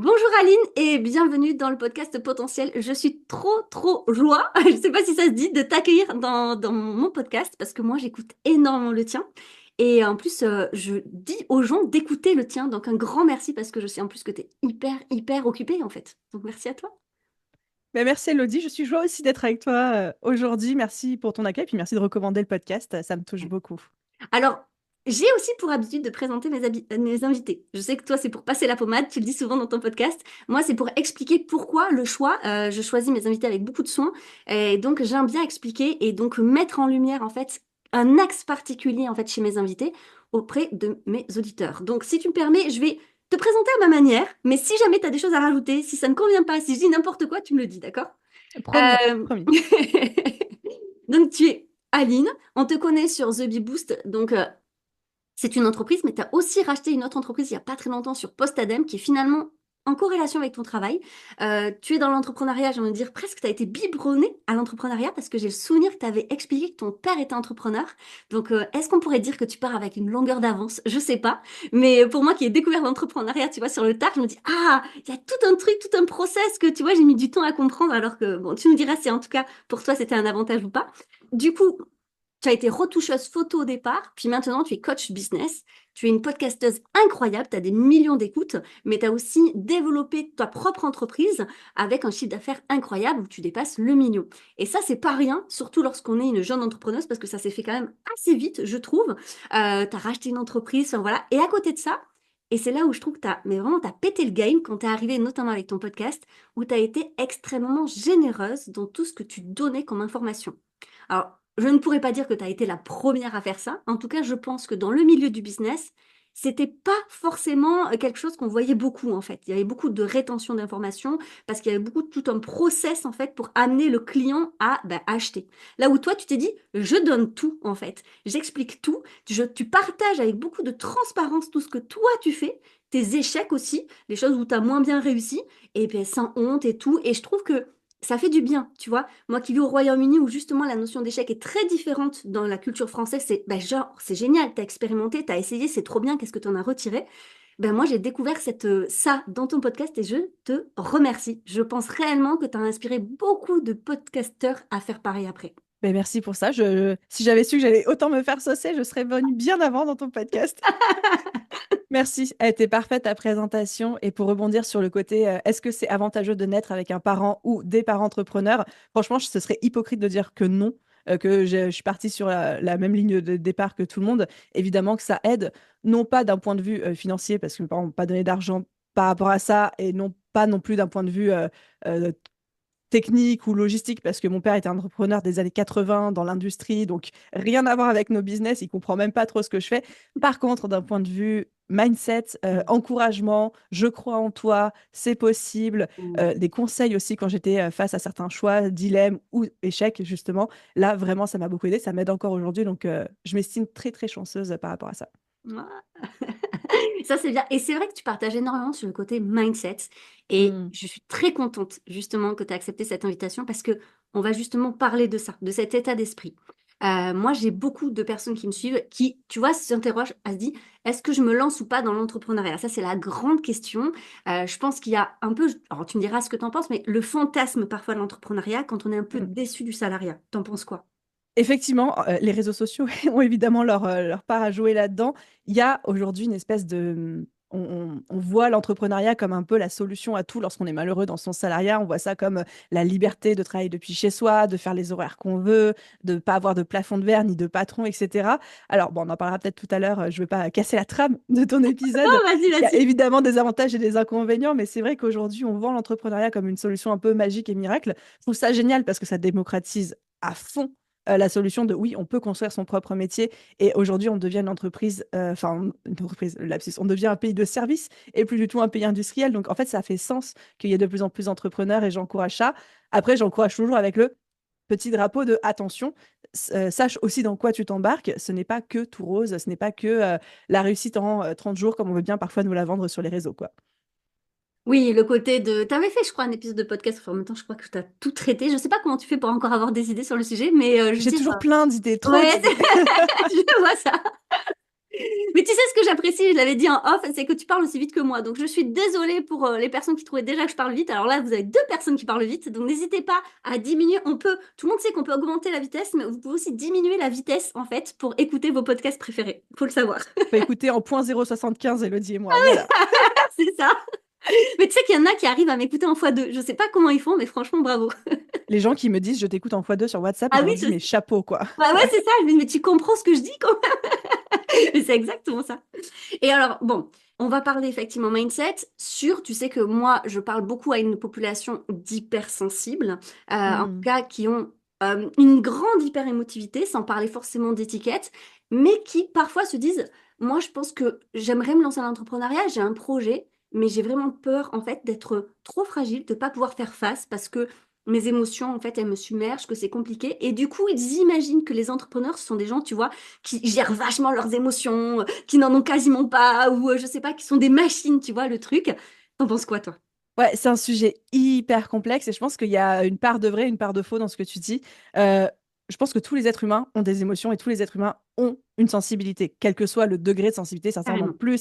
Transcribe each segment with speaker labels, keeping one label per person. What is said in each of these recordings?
Speaker 1: Bonjour Aline et bienvenue dans le podcast Potentiel. Je suis trop joie, je ne sais pas si ça se dit, de t'accueillir dans mon podcast parce que moi j'écoute énormément le tien et en plus je dis aux gens d'écouter le tien. Donc un grand merci parce que je sais en plus que tu es hyper occupée en fait. Donc merci à toi.
Speaker 2: Merci Elodie, je suis joie aussi d'être avec toi aujourd'hui. Merci pour ton accueil, puis merci de recommander le podcast, ça me touche beaucoup.
Speaker 1: Alors, j'ai aussi pour habitude de présenter mes invités. Je sais que toi, c'est pour passer la pommade, tu le dis souvent dans ton podcast. Moi, c'est pour expliquer pourquoi le choix. Je choisis mes invités avec beaucoup de soin. Et donc, j'aime bien expliquer et donc mettre en lumière, en fait, un axe particulier, en fait, chez mes invités auprès de mes auditeurs. Donc, si tu me permets, je vais te présenter à ma manière, mais si jamais tu as des choses à rajouter, si ça ne convient pas, si je dis n'importe quoi, tu me le dis, d'accord?
Speaker 2: Promis,
Speaker 1: Euh,
Speaker 2: promis.
Speaker 1: Donc, tu es Aline. On te connaît sur The Bee Boost. Donc, c'est une entreprise, mais tu as aussi racheté une autre entreprise il n'y a pas très longtemps sur Postadem, qui est finalement en corrélation avec ton travail. Tu es dans l'entrepreneuriat, j'ai envie de dire presque, tu as été biberonné à l'entrepreneuriat parce que j'ai le souvenir que tu avais expliqué que ton père était entrepreneur. Donc, est-ce qu'on pourrait dire que tu pars avec une longueur d'avance? Je sais pas. Mais pour moi qui ai découvert l'entrepreneuriat, tu vois, sur le tard, je me dis, ah, il y a tout un truc, tout un process que, tu vois, j'ai mis du temps à comprendre alors que, bon, tu nous diras si en tout cas pour toi c'était un avantage ou pas. Du coup, tu as été retoucheuse photo au départ, puis maintenant tu es coach business. Tu es une podcasteuse incroyable, tu as des millions d'écoutes, mais tu as aussi développé ta propre entreprise avec un chiffre d'affaires incroyable où tu dépasses le million. Et ça, c'est pas rien, surtout lorsqu'on est une jeune entrepreneuse, parce que ça s'est fait quand même assez vite, je trouve. Tu as racheté une entreprise, enfin voilà. Et à côté de ça, et c'est là où je trouve que mais vraiment, tu as pété le game quand tu es arrivé, notamment avec ton podcast, où tu as été extrêmement généreuse dans tout ce que tu donnais comme information. Alors, je ne pourrais pas dire que tu as été la première à faire ça. En tout cas, je pense que dans le milieu du business, c'était pas forcément quelque chose qu'on voyait beaucoup en fait. Il y avait beaucoup de rétention d'informations parce qu'il y avait beaucoup tout un process en fait pour amener le client à acheter. Là où toi, tu t'es dit, je donne tout en fait. J'explique tout. Tu partages avec beaucoup de transparence tout ce que toi tu fais, tes échecs aussi, les choses où tu as moins bien réussi, et puis sans honte et tout. Et je trouve que ça fait du bien, tu vois. Moi qui vis au Royaume-Uni où justement la notion d'échec est très différente dans la culture française, c'est genre c'est génial, t'as expérimenté, t'as essayé, c'est trop bien, qu'est-ce que t'en as retiré? Ben moi j'ai découvert ça dans ton podcast et je te remercie. Je pense réellement que t'as inspiré beaucoup de podcasteurs à faire pareil après.
Speaker 2: Merci pour ça. Si j'avais su que j'allais autant me faire saucer, je serais venue bien avant dans ton podcast. Merci, elle était parfaite ta présentation. Et pour rebondir sur le côté, est-ce que c'est avantageux de naître avec un parent ou des parents entrepreneurs? Franchement, ce serait hypocrite de dire que non, je suis partie sur la même ligne de départ que tout le monde. Évidemment que ça aide, non pas d'un point de vue financier, parce que mes parents n'ont pas donné d'argent par rapport à ça, et non pas non plus d'un point de vue euh, technique ou logistique, parce que mon père était un entrepreneur des années 80 dans l'industrie, donc rien à voir avec nos business, il comprend même pas trop ce que je fais. Par contre, d'un point de vue mindset, encouragement, je crois en toi, c'est possible,
Speaker 1: Mm.
Speaker 2: des conseils aussi quand j'étais face à certains choix, dilemmes ou échecs, justement, là, vraiment, ça m'a beaucoup aidé, ça m'aide encore aujourd'hui, donc je m'estime très chanceuse par rapport à ça.
Speaker 1: Ah. Ça, c'est bien. Et c'est vrai que tu partages énormément sur le côté mindset. Et
Speaker 2: Mm.
Speaker 1: je suis très contente, justement, que tu as accepté cette invitation parce que on va justement parler de ça, de cet état d'esprit. Moi, j'ai beaucoup de personnes qui me suivent qui, tu vois, s'interrogent, elles se disent, est-ce que je me lance ou pas dans l'entrepreneuriat? Ça, c'est la grande question. Je pense qu'il y a un peu, alors tu me diras ce que tu en penses, mais le fantasme parfois de l'entrepreneuriat quand on est un peu
Speaker 2: Mm.
Speaker 1: déçu du salariat. T'en penses quoi?
Speaker 2: Effectivement, les réseaux sociaux ont évidemment leur part à jouer là-dedans. Il y a aujourd'hui une espèce de... on voit l'entrepreneuriat comme un peu la solution à tout lorsqu'on est malheureux dans son salariat. On voit ça comme la liberté de travailler depuis chez soi, de faire les horaires qu'on veut, de ne pas avoir de plafond de verre ni de patron, etc. Alors, bon, on en parlera peut-être tout à l'heure. Je ne veux pas casser la trame de ton
Speaker 1: Non,
Speaker 2: épisode.
Speaker 1: vas-y,
Speaker 2: Il y a
Speaker 1: vas-y.
Speaker 2: évidemment des avantages et des inconvénients, mais c'est vrai qu'aujourd'hui, on vend l'entrepreneuriat comme une solution un peu magique et miracle. Je trouve ça génial parce que ça démocratise à fond la solution de oui, on peut construire son propre métier et aujourd'hui on devient une entreprise, une entreprise, lapsus, on devient un pays de service et plus du tout un pays industriel. Donc en fait, ça fait sens qu'il y ait de plus en plus d'entrepreneurs et j'encourage ça. Après, j'encourage toujours avec le petit drapeau de attention, sache aussi dans quoi tu t'embarques. Ce n'est pas que tout rose, ce n'est pas que la réussite en 30 jours comme on veut bien parfois nous la vendre sur les réseaux, quoi.
Speaker 1: Oui, le côté de... T'avais fait, je crois, un épisode de podcast. Enfin, en même temps, je crois que tu as tout traité. Je sais pas comment tu fais pour encore avoir des idées sur le sujet, mais je veux
Speaker 2: J'ai
Speaker 1: dire...
Speaker 2: toujours plein d'idées, trop
Speaker 1: Ouais,
Speaker 2: d'idées.
Speaker 1: je vois ça. Mais tu sais ce que j'apprécie, je l'avais dit en off, c'est que tu parles aussi vite que moi. Donc je suis désolée pour les personnes qui trouvaient déjà que je parle vite. Alors là, vous avez deux personnes qui parlent vite, donc n'hésitez pas à diminuer. Tout le monde sait qu'on peut augmenter la vitesse, mais vous pouvez aussi diminuer la vitesse en fait pour écouter vos podcasts préférés. Faut le savoir.
Speaker 2: Faut écouter en .075, Elodie et moi. Voilà.
Speaker 1: C'est ça. Mais tu sais qu'il y en a qui arrivent à m'écouter en x2. Je sais pas comment ils font, mais franchement, bravo.
Speaker 2: Les gens qui me disent je t'écoute en x2 sur WhatsApp,
Speaker 1: Ah
Speaker 2: je
Speaker 1: oui,
Speaker 2: leur dis mais chapeau quoi.
Speaker 1: bah ouais,
Speaker 2: Ouais.
Speaker 1: c'est ça. Je me dis, mais tu comprends ce que je dis quand même. Mais c'est exactement ça. Et alors, bon, on va parler effectivement mindset sur, tu sais que moi, je parle beaucoup à une population d'hypersensibles, en tout
Speaker 2: Hmm.
Speaker 1: cas qui ont une grande hyperémotivité, sans parler forcément d'étiquette, mais qui parfois se disent, moi, je pense que j'aimerais me lancer dans l'entrepreneuriat, j'ai un projet, mais j'ai vraiment peur, en fait, d'être trop fragile, de ne pas pouvoir faire face parce que mes émotions, en fait, elles me submergent, que c'est compliqué. Et du coup, ils imaginent que les entrepreneurs, ce sont des gens, tu vois, qui gèrent vachement leurs émotions, qui n'en ont quasiment pas, ou je sais pas, qui sont des machines, tu vois, le truc. T'en penses quoi, toi?
Speaker 2: Ouais, c'est un sujet hyper complexe et je pense qu'il y a une part de vrai, une part de faux dans ce que tu dis. Euh, je pense que tous les êtres humains ont des émotions et tous les êtres humains ont une sensibilité, quel que soit le degré de sensibilité. Certains en ont
Speaker 1: Carrément.
Speaker 2: plus,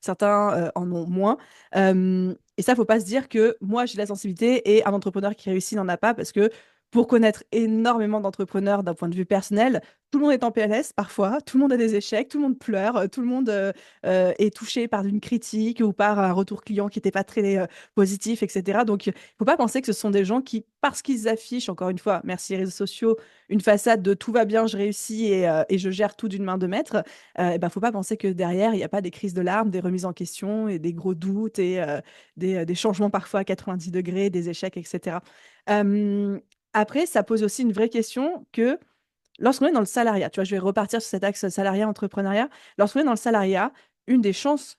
Speaker 2: certains en ont moins. Et ça, faut pas se dire que moi j'ai de la sensibilité et un entrepreneur qui réussit n'en a pas parce que pour connaître énormément d'entrepreneurs d'un point de vue personnel, tout le monde est en PLS parfois, tout le monde a des échecs, tout le monde pleure, tout le monde est touché par une critique ou par un retour client qui n'était pas très positif, etc. Donc, il ne faut pas penser que ce sont des gens qui, parce qu'ils affichent, encore une fois, merci les réseaux sociaux, une façade de tout va bien, je réussis et je gère tout d'une main de maître. Il ne faut pas penser que derrière, il n'y a pas des crises de larmes, des remises en question et des gros doutes et des changements parfois à 90 degrés, des échecs, etc. Euh, Après, ça pose aussi une vraie question que lorsqu'on est dans le salariat, tu vois, je vais repartir sur cet axe salariat-entrepreneuriat. Lorsqu'on est dans le salariat, une des choses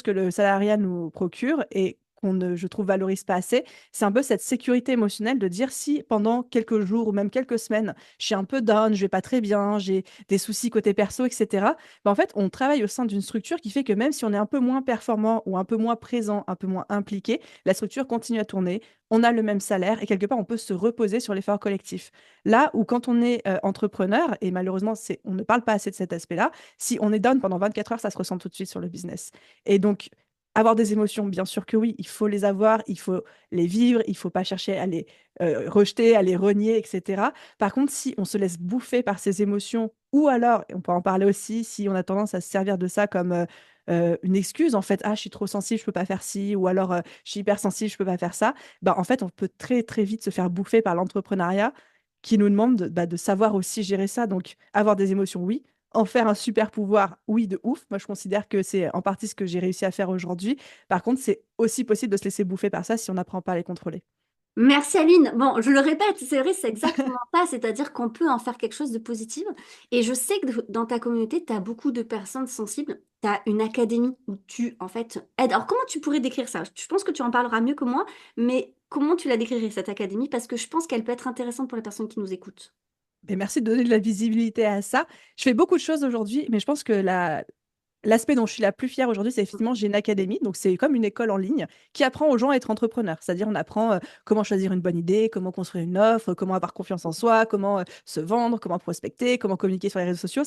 Speaker 2: que le salariat nous procure et qu'on ne, je trouve, valorise pas assez, c'est un peu cette sécurité émotionnelle de dire si pendant quelques jours ou même quelques semaines, je suis un peu down, je vais pas très bien, j'ai des soucis côté perso, etc. En fait, on travaille au sein d'une structure qui fait que même si on est un peu moins performant ou un peu moins présent, un peu moins impliqué, la structure continue à tourner, on a le même salaire et quelque part, on peut se reposer sur l'effort collectif. Là où quand on est entrepreneur, et malheureusement, on ne parle pas assez de cet aspect-là, si on est down pendant 24 heures, ça se ressent tout de suite sur le business. Et donc, avoir des émotions, bien sûr que oui, il faut les avoir, il faut les vivre, il ne faut pas chercher à les rejeter, à les renier, etc. Par contre, si on se laisse bouffer par ces émotions, ou alors, et on peut en parler aussi, si on a tendance à se servir de ça comme une excuse, en fait, ah, je suis trop sensible, je ne peux pas faire ci, ou alors je suis hypersensible, je ne peux pas faire ça, bah, en fait, on peut très, très vite se faire bouffer par l'entrepreneuriat qui nous demande de savoir aussi gérer ça. Donc, avoir des émotions, oui. En faire un super pouvoir, oui, de ouf. Moi, je considère que c'est en partie ce que j'ai réussi à faire aujourd'hui. Par contre, c'est aussi possible de se laisser bouffer par ça si on n'apprend pas à les contrôler.
Speaker 1: Merci Aline. Bon, je le répète, c'est vrai, c'est exactement ça, c'est-à-dire qu'on peut en faire quelque chose de positif. Et je sais que dans ta communauté, tu as beaucoup de personnes sensibles. Tu as une académie où tu, en fait, aides. Alors, comment tu pourrais décrire ça? Je pense que tu en parleras mieux que moi, mais comment tu la décrirais, cette académie? Parce que je pense qu'elle peut être intéressante pour les personnes qui nous écoutent.
Speaker 2: Et merci de donner de la visibilité à ça. Je fais beaucoup de choses aujourd'hui, mais je pense que l'aspect dont je suis la plus fière aujourd'hui, c'est effectivement, j'ai une académie. Donc, c'est comme une école en ligne qui apprend aux gens à être entrepreneurs. C'est-à-dire, on apprend comment choisir une bonne idée, comment construire une offre, comment avoir confiance en soi, comment se vendre, comment prospecter, comment communiquer sur les réseaux sociaux.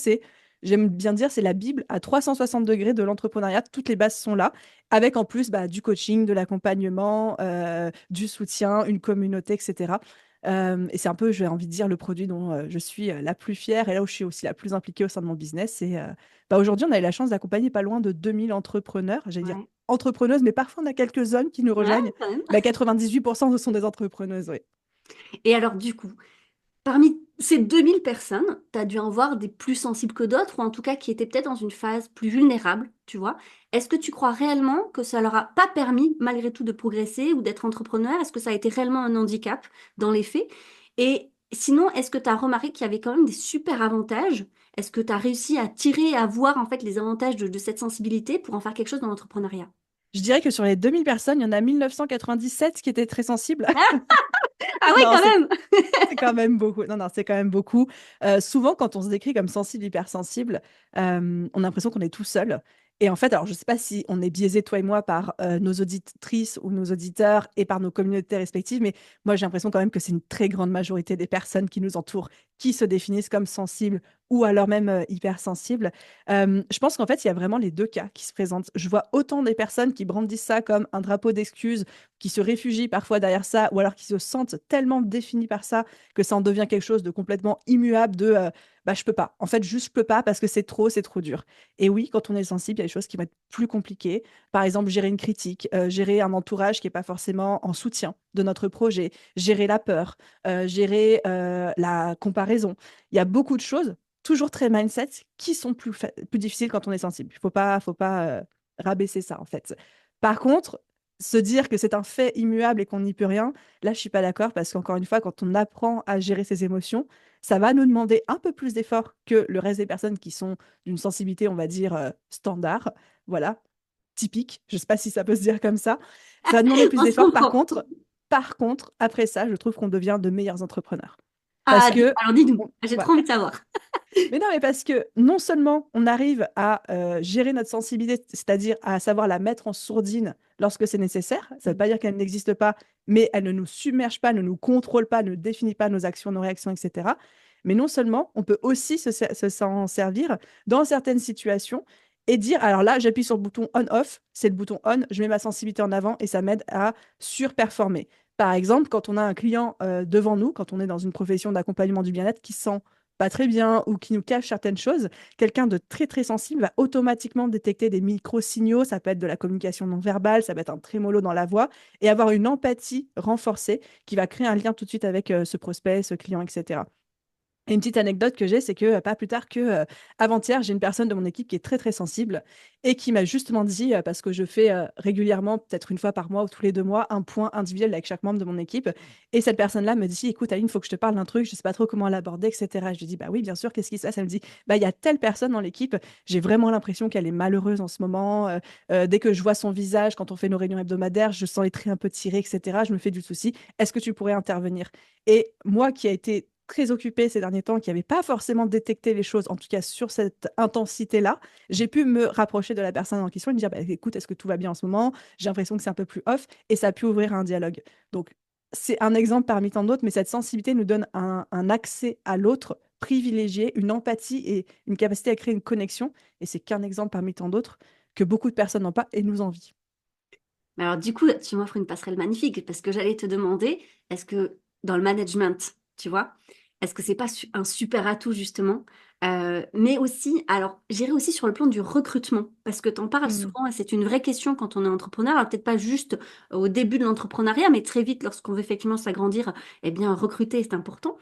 Speaker 2: J'aime bien dire, c'est la Bible à 360 degrés de l'entrepreneuriat. Toutes les bases sont là, avec en plus du coaching, de l'accompagnement, du soutien, une communauté, etc. Et c'est un peu, j'ai envie de dire, le produit dont je suis la plus fière et là où je suis aussi la plus impliquée au sein de mon business. Aujourd'hui, on a eu la chance d'accompagner pas loin de 2000 entrepreneurs, j'allais dire
Speaker 1: Ouais.
Speaker 2: entrepreneuses, mais parfois on a quelques hommes qui nous
Speaker 1: Ouais,
Speaker 2: rejoignent.
Speaker 1: quand même.
Speaker 2: 98% ce sont des entrepreneuses, oui.
Speaker 1: Et alors, du coup, parmi ces 2000 personnes, tu as dû en voir des plus sensibles que d'autres, ou en tout cas qui étaient peut-être dans une phase plus vulnérable, tu vois. Est-ce que tu crois réellement que ça leur a pas permis, malgré tout, de progresser ou d'être entrepreneur? Est-ce que ça a été réellement un handicap dans les faits? Et sinon, est-ce que tu as remarqué qu'il y avait quand même des super avantages? Est-ce que tu as réussi à tirer, à voir en fait les avantages de cette sensibilité pour en faire quelque chose dans l'entrepreneuriat?
Speaker 2: Je dirais que sur les 2000 personnes, il y en a 1997 qui étaient très sensibles.
Speaker 1: Ah oui,
Speaker 2: Non,
Speaker 1: quand même!
Speaker 2: c'est quand même beaucoup. Non, non, c'est quand même beaucoup. Souvent, quand on se décrit comme sensible, hypersensible, on a l'impression qu'on est tout seul. Et en fait, alors je ne sais pas si on est biaisé, toi et moi, par nos auditrices ou nos auditeurs et par nos communautés respectives, mais moi, j'ai l'impression quand même que c'est une très grande majorité des personnes qui nous entourent qui se définissent comme sensibles ou alors même hypersensibles. Je pense qu'en fait, il y a vraiment les deux cas qui se présentent. Je vois autant des personnes qui brandissent ça comme un drapeau d'excuses, qui se réfugient parfois derrière ça, ou alors qui se sentent tellement définis par ça que ça en devient quelque chose de complètement immuable, de bah, je peux pas. En fait, juste je peux pas parce que c'est trop dur. Et oui, quand on est sensible, il y a des choses qui vont être plus compliquées. Par exemple, gérer une critique, gérer un entourage qui n'est pas forcément en soutien de notre projet, gérer la peur, gérer la comparaison. Il y a beaucoup de choses, toujours très mindset, qui sont plus difficiles quand on est sensible. Faut pas rabaisser ça, en fait. Par contre, se dire que c'est un fait immuable et qu'on n'y peut rien, là, je suis pas d'accord parce qu'encore une fois, quand on apprend à gérer ses émotions, ça va nous demander un peu plus d'efforts que le reste des personnes qui sont d'une sensibilité, on va dire, standard. Voilà, typique. Je sais pas si ça peut se dire comme ça. Ça va demander plus
Speaker 1: On se
Speaker 2: d'efforts.
Speaker 1: comprend.
Speaker 2: Par contre, après ça, je trouve qu'on devient de meilleurs entrepreneurs. Parce
Speaker 1: Ah,
Speaker 2: que,
Speaker 1: alors dis-nous, j'ai
Speaker 2: ouais.
Speaker 1: trop envie de savoir.
Speaker 2: Mais non, mais parce que non seulement on arrive à gérer notre sensibilité, c'est-à-dire à savoir la mettre en sourdine lorsque c'est nécessaire, ça ne veut pas dire qu'elle n'existe pas, mais elle ne nous submerge pas, ne nous contrôle pas, ne définit pas nos actions, nos réactions, etc. Mais non seulement, on peut aussi s'en servir dans certaines situations et dire, alors là, j'appuie sur le bouton on-off, c'est le bouton on, je mets ma sensibilité en avant et ça m'aide à surperformer. Par exemple, quand on a un client devant nous, quand on est dans une profession d'accompagnement du bien-être qui sent pas très bien ou qui nous cache certaines choses, quelqu'un de très très sensible va automatiquement détecter des micro-signaux, ça peut être de la communication non verbale, ça peut être un trémolo dans la voix, et avoir une empathie renforcée qui va créer un lien tout de suite avec ce prospect, ce client, etc. Et une petite anecdote que j'ai, c'est que pas plus tard que avant-hier, j'ai une personne de mon équipe qui est très très sensible et qui m'a justement dit, parce que je fais régulièrement, peut-être une fois par mois ou tous les 2 mois, un point individuel avec chaque membre de mon équipe. Et cette personne-là me dit, écoute, Aline, il faut que je te parle d'un truc, je sais pas trop comment l'aborder, etc. Je lui dis, bah oui, bien sûr, qu'est-ce qui se passe? Elle me dit, bah il y a telle personne dans l'équipe, j'ai vraiment l'impression qu'elle est malheureuse en ce moment. Dès que je vois son visage, quand on fait nos réunions hebdomadaires, je sens les traits un peu tirés, etc. Je me fais du souci. Est-ce que tu pourrais intervenir? Et moi qui a été très occupée ces derniers temps, qui n'avait pas forcément détecté les choses, en tout cas sur cette intensité-là, j'ai pu me rapprocher de la personne en question et me dire, bah, écoute, est-ce que tout va bien en ce moment? J'ai l'impression que c'est un peu plus off, et ça a pu ouvrir un dialogue. Donc, c'est un exemple parmi tant d'autres, mais cette sensibilité nous donne un accès à l'autre privilégié, une empathie et une capacité à créer une connexion, et c'est qu'un exemple parmi tant d'autres que beaucoup de personnes n'ont pas et nous envient.
Speaker 1: Mais alors, du coup, tu m'offres une passerelle magnifique parce que j'allais te demander, est-ce que dans le management, tu vois, est-ce que c'est pas un super atout justement? Mais aussi, alors, j'irai aussi sur le plan du recrutement parce que tu en parles
Speaker 2: Mm.
Speaker 1: souvent et c'est une vraie question quand on est entrepreneur. Alors, peut-être pas juste au début de l'entrepreneuriat, mais très vite, lorsqu'on veut effectivement s'agrandir, eh bien, recruter, c'est important.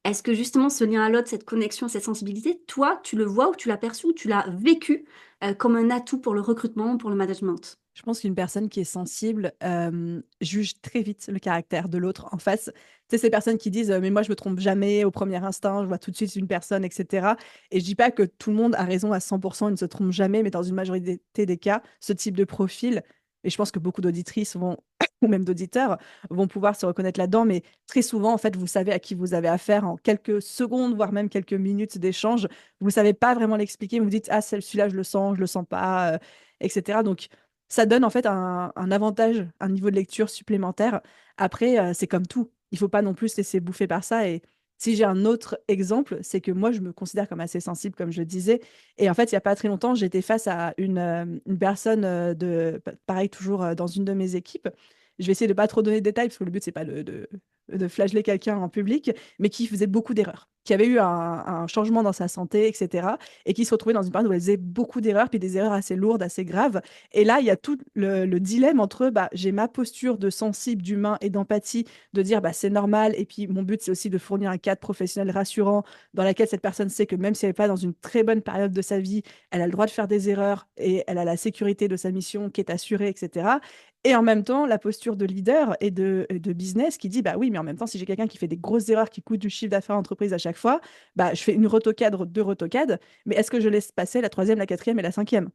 Speaker 1: Est-ce que justement ce lien à l'autre, cette connexion, cette sensibilité, toi, tu le vois ou tu l'as perçu ou tu l'as vécu comme un atout pour le recrutement, pour le management?
Speaker 2: Je pense qu'une personne qui est sensible juge très vite le caractère de l'autre en face. Tu sais, ces personnes qui disent mais moi, je me trompe jamais au premier instant, je vois tout de suite une personne, etc. Et je dis pas que tout le monde a raison à 100%, il ne se trompe jamais, mais dans une majorité des cas, ce type de profil, et je pense que beaucoup d'auditrices vont, ou même d'auditeurs, vont pouvoir se reconnaître là-dedans, mais très souvent, en fait, vous savez à qui vous avez affaire en quelques secondes, voire même quelques minutes d'échange. Vous savez pas vraiment l'expliquer, vous dites, ah, celui-là, je le sens pas, etc. Donc, ça donne en fait un avantage, un niveau de lecture supplémentaire. Après, c'est comme tout. Il faut pas non plus se laisser bouffer par ça. Et si j'ai un autre exemple, c'est que moi, je me considère comme assez sensible, comme je le disais. Et en fait, il y a pas très longtemps, j'étais face à une personne pareil, toujours dans une de mes équipes. Je vais essayer de pas trop donner de détails, parce que le but, c'est pas de flageller quelqu'un en public, mais qui faisait beaucoup d'erreurs, qui avait eu un changement dans sa santé, etc. Et qui se retrouvait dans une période où elle faisait beaucoup d'erreurs, puis des erreurs assez lourdes, assez graves. Et là, il y a tout le dilemme entre bah, j'ai ma posture de sensible, d'humain et d'empathie, de dire bah, c'est normal. Et puis, mon but, c'est aussi de fournir un cadre professionnel rassurant dans lequel cette personne sait que même si elle n'est pas dans une très bonne période de sa vie, elle a le droit de faire des erreurs et elle a la sécurité de sa mission qui est assurée, etc. Et en même temps, la posture de leader et de business qui dit bah oui, mais en même temps, si j'ai quelqu'un qui fait des grosses erreurs qui coûtent du chiffre d'affaires à l'entreprise à chaque fois, bah, je fais une rotocade, deux rotocades, mais est-ce que je laisse passer la troisième, la quatrième et la cinquième?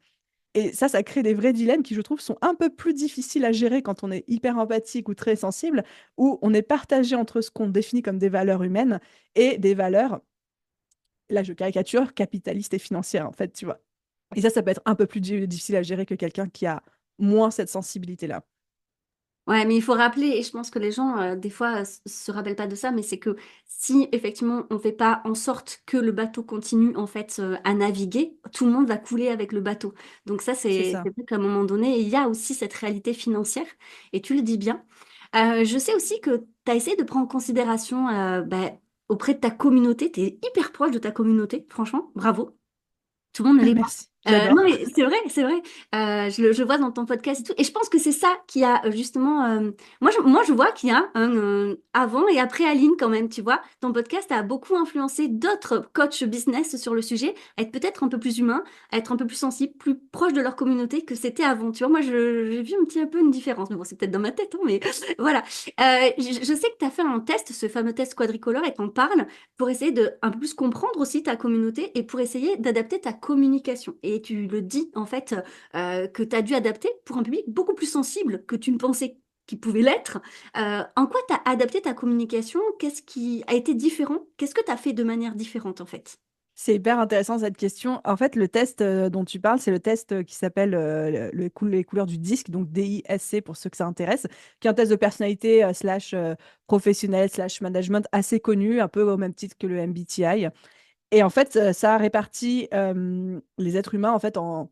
Speaker 2: Et ça crée des vrais dilemmes qui, je trouve, sont un peu plus difficiles à gérer quand on est hyper empathique ou très sensible, où on est partagé entre ce qu'on définit comme des valeurs humaines et des valeurs, là je caricature, capitalistes et financières, en fait, tu vois. Et ça peut être un peu plus difficile à gérer que quelqu'un qui a moins cette sensibilité-là.
Speaker 1: Ouais, mais il faut rappeler, et je pense que les gens, des fois, se rappellent pas de ça, mais c'est que si effectivement on fait pas en sorte que le bateau continue en fait à naviguer, tout le monde va couler avec le bateau. Donc ça,
Speaker 2: C'est
Speaker 1: c'est
Speaker 2: ça.
Speaker 1: vrai qu'à un moment donné, il y a aussi cette réalité financière, et tu le dis bien. Je sais aussi que tu as essayé de prendre en considération auprès de ta communauté, tu es hyper proche de ta communauté, franchement, bravo. Tout le monde ne l'est pas.
Speaker 2: Merci, j'adore.
Speaker 1: Non, mais c'est vrai, c'est vrai. Je vois dans ton podcast et tout. Et je pense que c'est ça qui a justement. Moi, je vois qu'il y a un avant et après Aline quand même, tu vois. Ton podcast a beaucoup influencé d'autres coachs business sur le sujet, à être peut-être un peu plus humain, à être un peu plus sensible, plus proche de leur communauté que c'était avant. Tu vois, moi, j'ai vu un petit peu une différence. Mais bon, c'est peut-être dans ma tête, hein, mais voilà. Je sais que tu as fait un test, ce fameux test quadricolore, et t'en parles pour essayer de un peu plus comprendre aussi ta communauté et pour essayer d'adapter ta communication. Et tu le dis en fait que tu as dû adapter pour un public beaucoup plus sensible que tu ne pensais qu'il pouvait l'être. En quoi tu as adapté ta communication? Qu'est-ce qui a été différent? Qu'est-ce que tu as fait de manière différente en fait?
Speaker 2: C'est hyper intéressant cette question. En fait, le test dont tu parles, c'est le test qui s'appelle les couleurs du disque, donc DISC pour ceux que ça intéresse, qui est un test de personnalité slash professionnel slash management assez connu, un peu au même titre que le MBTI. Et en fait, ça répartit les êtres humains en fait en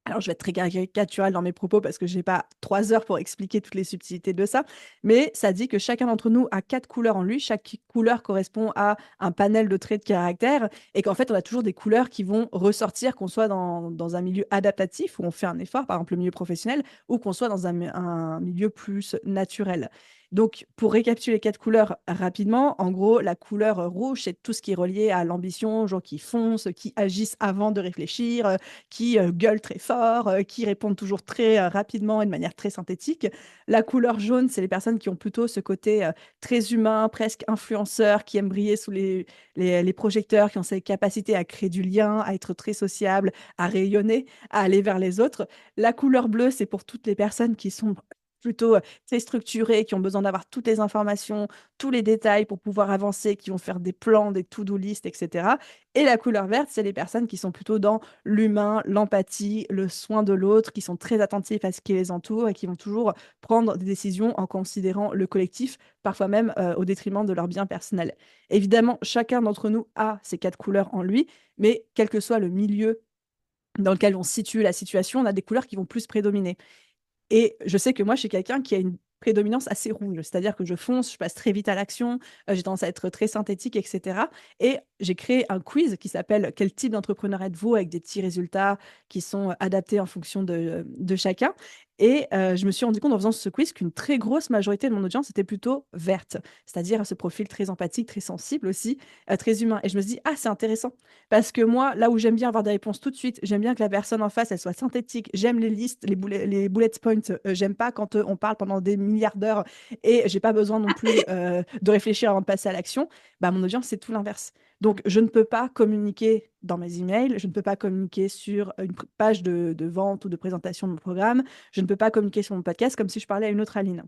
Speaker 2: alors, je vais être très caricatural dans mes propos parce que j'ai pas 3 heures pour expliquer toutes les subtilités de ça, mais ça dit que chacun d'entre nous a 4 couleurs en lui. Chaque couleur correspond à un panel de traits de caractère et qu'en fait, on a toujours des couleurs qui vont ressortir, qu'on soit dans un milieu adaptatif où on fait un effort, par exemple le milieu professionnel, ou qu'on soit dans un milieu plus naturel. Donc, pour récapituler les 4 couleurs rapidement, en gros, la couleur rouge, c'est tout ce qui est relié à l'ambition, gens qui foncent, qui agissent avant de réfléchir, qui gueulent très fort, qui répondent toujours très rapidement et de manière très synthétique. La couleur jaune, c'est les personnes qui ont plutôt ce côté très humain, presque influenceur, qui aiment briller sous les projecteurs, qui ont cette capacité à créer du lien, à être très sociable, à rayonner, à aller vers les autres. La couleur bleue, c'est pour toutes les personnes qui sont plutôt très structurées, qui ont besoin d'avoir toutes les informations, tous les détails pour pouvoir avancer, qui vont faire des plans, des to-do list, etc. Et la couleur verte, c'est les personnes qui sont plutôt dans l'humain, l'empathie, le soin de l'autre, qui sont très attentifs à ce qui les entoure et qui vont toujours prendre des décisions en considérant le collectif, parfois même au détriment de leur bien personnel. Évidemment, chacun d'entre nous a ces 4 couleurs en lui, mais quel que soit le milieu dans lequel on situe la situation, on a des couleurs qui vont plus prédominer. Et je sais que moi, je suis quelqu'un qui a une prédominance assez rouge, c'est-à-dire que je fonce, je passe très vite à l'action, j'ai tendance à être très synthétique, etc. Et j'ai créé un quiz qui s'appelle «Quel type d'entrepreneur êtes-vous?» avec des petits résultats qui sont adaptés en fonction de chacun. Et je me suis rendu compte en faisant ce quiz qu'une très grosse majorité de mon audience était plutôt verte, c'est-à-dire ce profil très empathique, très sensible aussi, très humain. Et je me suis dit, ah, c'est intéressant, parce que moi, là où j'aime bien avoir des réponses tout de suite, j'aime bien que la personne en face, elle soit synthétique. J'aime les listes, les bullet points. J'aime pas quand on parle pendant des milliards d'heures et j'ai pas besoin non plus de réfléchir avant de passer à l'action. Bah, mon audience, c'est tout l'inverse. Donc, je ne peux pas communiquer dans mes emails, je ne peux pas communiquer sur une page de vente ou de présentation de mon programme, je ne peux pas communiquer sur mon podcast comme si je parlais à une autre Aline.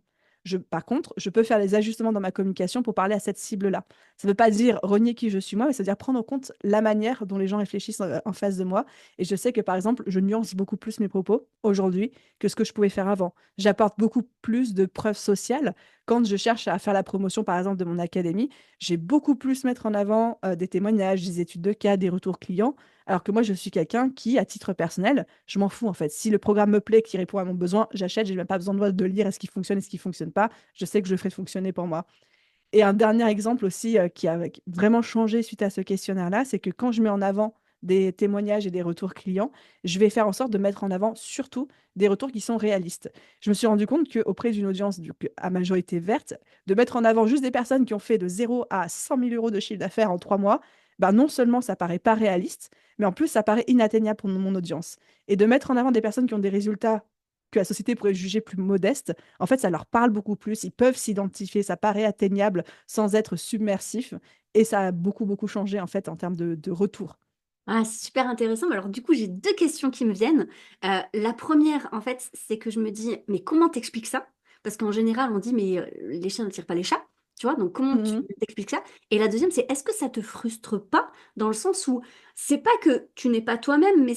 Speaker 2: Par contre, je peux faire les ajustements dans ma communication pour parler à cette cible-là. Ça ne veut pas dire renier qui je suis moi, mais ça veut dire prendre en compte la manière dont les gens réfléchissent en face de moi. Et je sais que, par exemple, je nuance beaucoup plus mes propos aujourd'hui que ce que je pouvais faire avant. J'apporte beaucoup plus de preuves sociales. Quand je cherche à faire la promotion, par exemple, de mon académie, j'ai beaucoup plus mettre en avant des témoignages, des études de cas, des retours clients. Alors que moi, je suis quelqu'un qui, à titre personnel, je m'en fous en fait. Si le programme me plaît, qui répond à mon besoin, j'achète. J'ai même pas besoin de lire est-ce qui fonctionne et ce qui fonctionne pas. Je sais que je ferai fonctionner pour moi. Et un dernier exemple aussi qui a vraiment changé suite à ce questionnaire-là, c'est que quand je mets en avant des témoignages et des retours clients, je vais faire en sorte de mettre en avant surtout des retours qui sont réalistes. Je me suis rendu compte qu'auprès d'une audience à majorité verte, de mettre en avant juste des personnes qui ont fait de 0 à 100 000 euros de chiffre d'affaires en 3 mois, bah non seulement ça paraît pas réaliste, mais en plus ça paraît inatteignable pour mon audience. Et de mettre en avant des personnes qui ont des résultats que la société pourrait juger plus modestes, en fait, ça leur parle beaucoup plus, ils peuvent s'identifier, ça paraît atteignable sans être submersif, et ça a beaucoup, beaucoup changé, en fait, en termes de retour.
Speaker 1: Ah, c'est super intéressant. Alors, du coup, j'ai deux questions qui me viennent. La première, en fait, c'est que je me dis, mais comment t'expliques ça? Parce qu'en général, on dit, mais les chiens ne tirent pas les chats. Tu vois, donc comment tu
Speaker 2: Mhm.
Speaker 1: t'expliques ça? Et la deuxième, c'est est-ce que ça te frustre pas dans le sens où c'est pas que tu n'es pas toi-même, mais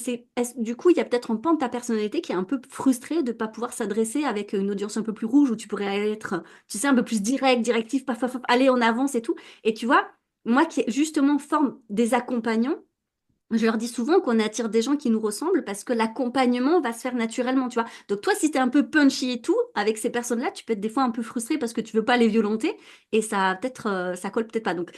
Speaker 1: du coup, il y a peut-être un pan de ta personnalité qui est un peu frustré de pas pouvoir s'adresser avec une audience un peu plus rouge où tu pourrais être, tu sais, un peu plus direct, directif, paf, paf, paf, allez, on avance et tout. Et tu vois, moi qui justement forme des accompagnants, je leur dis souvent qu'on attire des gens qui nous ressemblent parce que l'accompagnement va se faire naturellement, tu vois. Donc toi, si t'es un peu punchy et tout, avec ces personnes-là, tu peux être des fois un peu frustré parce que tu veux pas les violenter et ça peut-être ça colle peut-être pas. Donc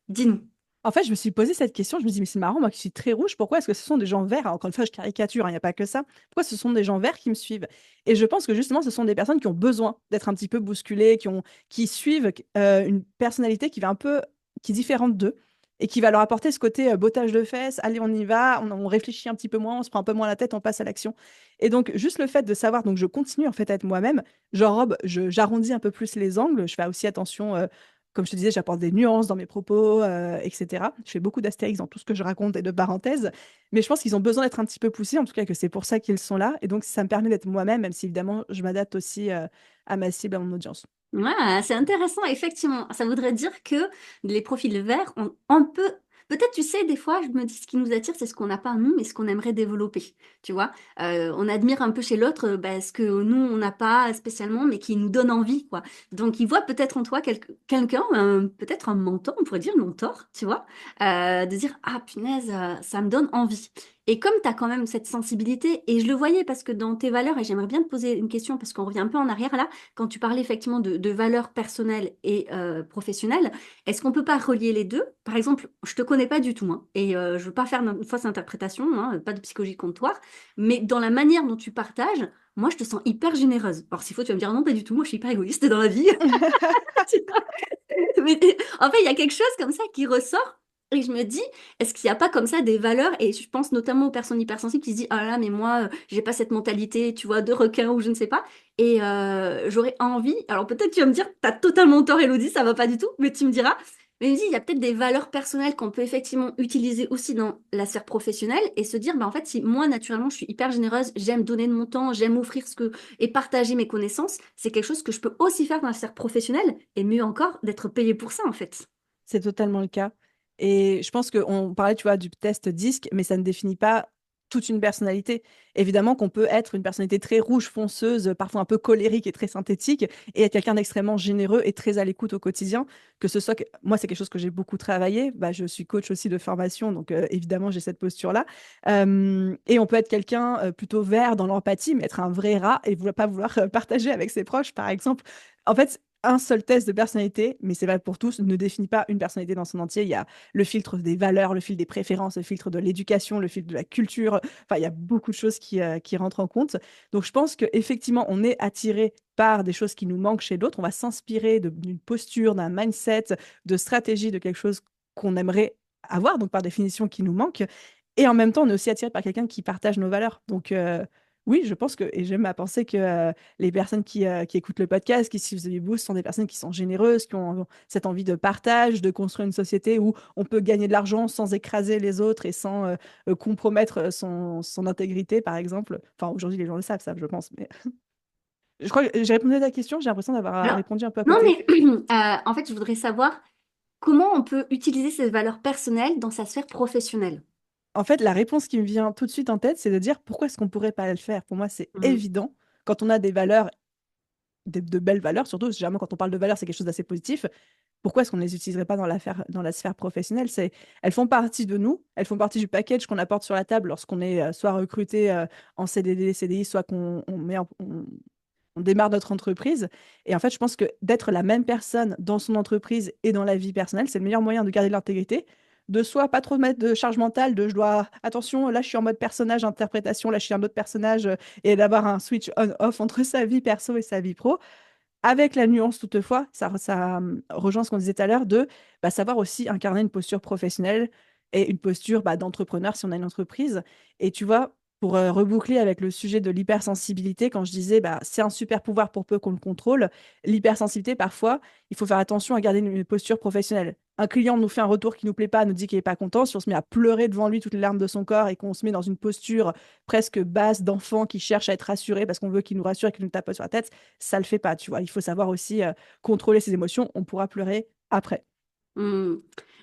Speaker 1: dis-nous.
Speaker 2: En fait, je me suis posé cette question, je me dis, mais c'est marrant, moi qui suis très rouge, pourquoi est-ce que ce sont des gens verts? Alors, encore une fois, je caricature, hein, il n'y a pas que ça. Pourquoi ce sont des gens verts qui me suivent? Et je pense que justement, ce sont des personnes qui ont besoin d'être un petit peu bousculées, qui suivent une personnalité qui va un peu, qui est différente d'eux et qui va leur apporter ce côté bottage de fesses, allez, on y va, on réfléchit un petit peu moins, on se prend un peu moins la tête, on passe à l'action. Et donc, juste le fait de savoir, donc je continue en fait à être moi-même, j'enrobe, j'arrondis un peu plus les angles, je fais aussi attention. Comme je te disais, j'apporte des nuances dans mes propos, etc. Je fais beaucoup d'astérix dans tout ce que je raconte et de parenthèses, mais je pense qu'ils ont besoin d'être un petit peu poussés, en tout cas que c'est pour ça qu'ils sont là. Et donc, ça me permet d'être moi-même, même si évidemment, je m'adapte aussi à ma cible, à mon audience.
Speaker 1: Ouais, c'est intéressant, effectivement. Ça voudrait dire que les profils verts ont un peu. Peut-être, tu sais, des fois, je me dis ce qui nous attire, c'est ce qu'on n'a pas nous, mais ce qu'on aimerait développer. Tu vois. On admire un peu chez l'autre ce que nous, on n'a pas spécialement, mais qui nous donne envie, quoi. Donc, il voit peut-être en toi quelqu'un, peut-être un mentor, on pourrait dire mentor, tu vois, de dire, ah, punaise, ça me donne envie. Et comme tu as quand même cette sensibilité, et je le voyais parce que dans tes valeurs, et j'aimerais bien te poser une question parce qu'on revient un peu en arrière là, quand tu parlais effectivement de valeurs personnelles et professionnelles, est-ce qu'on peut pas relier les deux? Par exemple, je te connais pas du tout, hein, et je veux pas faire une fausse interprétation, hein, pas de psychologie comptoir, mais dans la manière dont tu partages, moi je te sens hyper généreuse. Alors s'il faut, tu vas me dire non, pas du tout, moi je suis hyper égoïste dans la vie. Mais en fait, il y a quelque chose comme ça qui ressort. Et je me dis, est-ce qu'il n'y a pas comme ça des valeurs? Et je pense notamment aux personnes hypersensibles qui se disent, ah là, là, mais moi, j'ai pas cette mentalité, tu vois, de requin ou je ne sais pas. Et j'aurais envie, alors peut-être tu vas me dire, t'as totalement tort, Elodie, ça va pas du tout, mais tu me diras. Mais je me dis, il y a peut-être des valeurs personnelles qu'on peut effectivement utiliser aussi dans la sphère professionnelle et se dire, bah en fait, si moi, naturellement, je suis hyper généreuse, j'aime donner de mon temps, j'aime offrir ce que et partager mes connaissances, c'est quelque chose que je peux aussi faire dans la sphère professionnelle et mieux encore, d'être payé pour ça, en fait.
Speaker 2: C'est totalement le cas. Et je pense qu'on parlait, tu vois, du test disque, mais ça ne définit pas toute une personnalité. Évidemment qu'on peut être une personnalité très rouge, fonceuse, parfois un peu colérique et très synthétique, et être quelqu'un d'extrêmement généreux et très à l'écoute au quotidien. Que ce soit, moi, c'est quelque chose que j'ai beaucoup travaillé. Bah, je suis coach aussi de formation, donc évidemment, j'ai cette posture-là. Et on peut être quelqu'un plutôt vert dans l'empathie, mais être un vrai rat et pas vouloir partager avec ses proches, par exemple. En fait, un seul test de personnalité, mais c'est valable pour tous, ne définit pas une personnalité dans son entier. Il y a le filtre des valeurs, le filtre des préférences, le filtre de l'éducation, le filtre de la culture. Enfin, il y a beaucoup de choses qui rentrent en compte. Donc, je pense qu'effectivement, on est attiré par des choses qui nous manquent chez d'autres. On va s'inspirer d'une posture, d'un mindset, de stratégie, de quelque chose qu'on aimerait avoir, donc par définition qui nous manque. Et en même temps, on est aussi attiré par quelqu'un qui partage nos valeurs. Donc, oui, je pense que, et j'aime à penser que les personnes qui écoutent le podcast, qui suivent The Boost, sont des personnes qui sont généreuses, qui ont cette envie de partage, de construire une société où on peut gagner de l'argent sans écraser les autres et sans compromettre son intégrité, par exemple. Enfin, aujourd'hui, les gens le savent, ça, je pense. Mais je crois que j'ai répondu à ta question, j'ai l'impression d'avoir
Speaker 1: Alors,
Speaker 2: répondu un peu à
Speaker 1: non,
Speaker 2: côté.
Speaker 1: mais en fait, je voudrais savoir comment on peut utiliser ces valeurs personnelles dans sa sphère professionnelle.
Speaker 2: En fait, la réponse qui me vient tout de suite en tête, c'est de dire pourquoi est-ce qu'on ne pourrait pas le faire? Pour moi, c'est
Speaker 1: Mhm.
Speaker 2: évident. Quand on a des valeurs, de belles valeurs, surtout, généralement, quand on parle de valeurs, c'est quelque chose d'assez positif. Pourquoi est-ce qu'on ne les utiliserait pas dans la sphère professionnelle? Elles font partie de nous, elles font partie du package qu'on apporte sur la table lorsqu'on est soit recruté en CDD, CDI, soit on démarre notre entreprise. Et en fait, je pense que d'être la même personne dans son entreprise et dans la vie personnelle, c'est le meilleur moyen de garder l'intégrité, de soi, pas trop mettre de charge mentale, de je dois, attention, là je suis en mode personnage, interprétation, là je suis un autre personnage, et d'avoir un switch on-off entre sa vie perso et sa vie pro. Avec la nuance toutefois, ça rejoint ce qu'on disait tout à l'heure de savoir aussi incarner une posture professionnelle et une posture d'entrepreneur si on a une entreprise. Et tu vois, pour reboucler avec le sujet de l'hypersensibilité, quand je disais bah, c'est un super pouvoir pour peu qu'on le contrôle, l'hypersensibilité, parfois, il faut faire attention à garder une posture professionnelle. Un client nous fait un retour qui nous plaît pas, nous dit qu'il est pas content, si on se met à pleurer devant lui toutes les larmes de son corps et qu'on se met dans une posture presque basse d'enfant qui cherche à être rassuré parce qu'on veut qu'il nous rassure et qu'il nous tape sur la tête, ça le fait pas, tu vois. Il faut savoir aussi contrôler ses émotions, on pourra pleurer après.
Speaker 1: Hmm,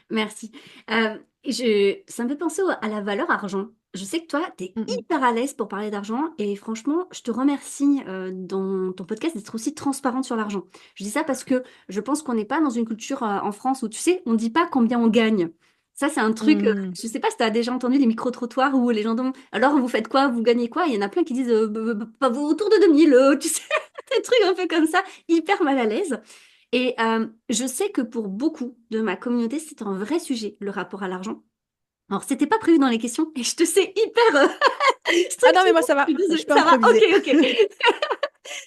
Speaker 1: merci. Ça me fait penser à la valeur argent. Je sais que toi, tu es
Speaker 2: Mm, mm.
Speaker 1: hyper à l'aise pour parler d'argent et franchement, je te remercie dans ton podcast d'être aussi transparente sur l'argent. Je dis ça parce que je pense qu'on n'est pas dans une culture en France où, tu sais, on ne dit pas combien on gagne. Ça, c'est un truc,
Speaker 2: Mm.
Speaker 1: je sais pas si tu as déjà entendu les micro-trottoirs où les gens demandent, alors vous faites quoi, vous gagnez quoi? Il y en a plein qui disent, bah, autour de 2000, tu sais, des trucs un peu comme ça, hyper mal à l'aise. Et je sais que pour beaucoup de ma communauté, c'est un vrai sujet, le rapport à l'argent. Alors, c'était pas prévu dans les questions et je te sais hyper
Speaker 2: Ah non, mais moi
Speaker 1: structurée.
Speaker 2: ça
Speaker 1: Je
Speaker 2: va,
Speaker 1: suis
Speaker 2: je
Speaker 1: désolée.
Speaker 2: peux
Speaker 1: Ça va? Ok,
Speaker 2: improviser.
Speaker 1: ok.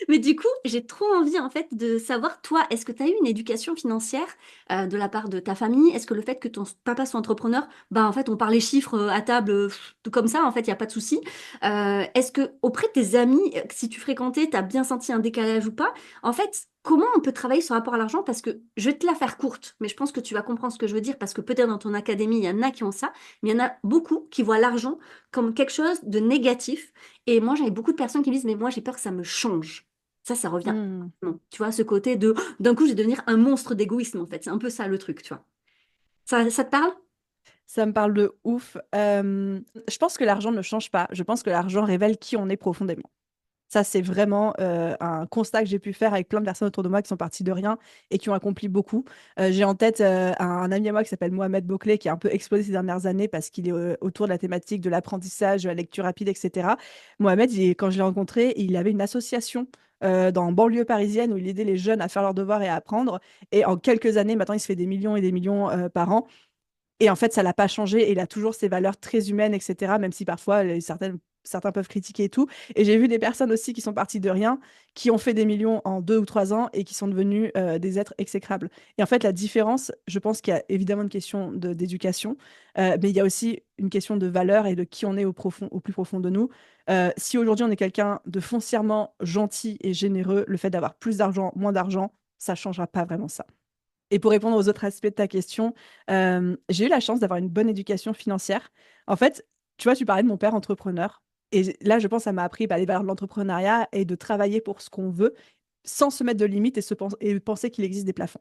Speaker 1: Mais du coup, j'ai trop envie en fait de savoir, toi, est-ce que tu as eu une éducation financière de la part de ta famille? Est-ce que le fait que ton papa soit entrepreneur, bah en fait, on parle les chiffres à table tout comme ça, en fait, il n'y a pas de souci. Est-ce que auprès de tes amis, si tu fréquentais, tu as bien senti un décalage ou pas? En fait, comment on peut travailler sur le rapport à l'argent? Parce que je vais te la faire courte, mais je pense que tu vas comprendre ce que je veux dire parce que peut-être dans ton académie, il y en a qui ont ça, mais il y en a beaucoup qui voient l'argent comme quelque chose de négatif. Et moi, j'avais beaucoup de personnes qui me disent, mais moi, j'ai peur que ça me change. Ça revient.
Speaker 2: Mm.
Speaker 1: Non. Tu vois, ce côté de, d'un coup, je vais devenir un monstre d'égoïsme, en fait. C'est un peu ça le truc, tu vois. Ça te parle?
Speaker 2: Ça me parle de ouf. Je pense que l'argent ne change pas. Je pense que l'argent révèle qui on est profondément. Ça, c'est vraiment un constat que j'ai pu faire avec plein de personnes autour de moi qui sont parties de rien et qui ont accompli beaucoup. J'ai en tête un ami à moi qui s'appelle Mohamed Bouclé, qui a un peu explosé ces dernières années parce qu'il est autour de la thématique de l'apprentissage, de la lecture rapide, etc. Mohamed, quand je l'ai rencontré, il avait une association dans banlieue parisienne où il aidait les jeunes à faire leurs devoirs et à apprendre. Et en quelques années, maintenant, il se fait des millions et des millions par an. Et en fait, ça l'a pas changé et il a toujours ses valeurs très humaines, etc. Même si parfois, certains peuvent critiquer et tout. Et j'ai vu des personnes aussi qui sont parties de rien, qui ont fait des millions en 2 ou 3 ans et qui sont devenus des êtres exécrables. Et en fait, la différence, je pense qu'il y a évidemment une question d'éducation, mais il y a aussi une question de valeur et de qui on est au plus profond de nous. Si aujourd'hui on est quelqu'un de foncièrement gentil et généreux, le fait d'avoir plus d'argent, moins d'argent, ça changera pas vraiment ça. Et pour répondre aux autres aspects de ta question, j'ai eu la chance d'avoir une bonne éducation financière. En fait, tu vois, tu parlais de mon père entrepreneur. Et là, je pense que ça m'a appris bah, les valeurs de l'entrepreneuriat et de travailler pour ce qu'on veut sans se mettre de limites et penser qu'il existe des plafonds.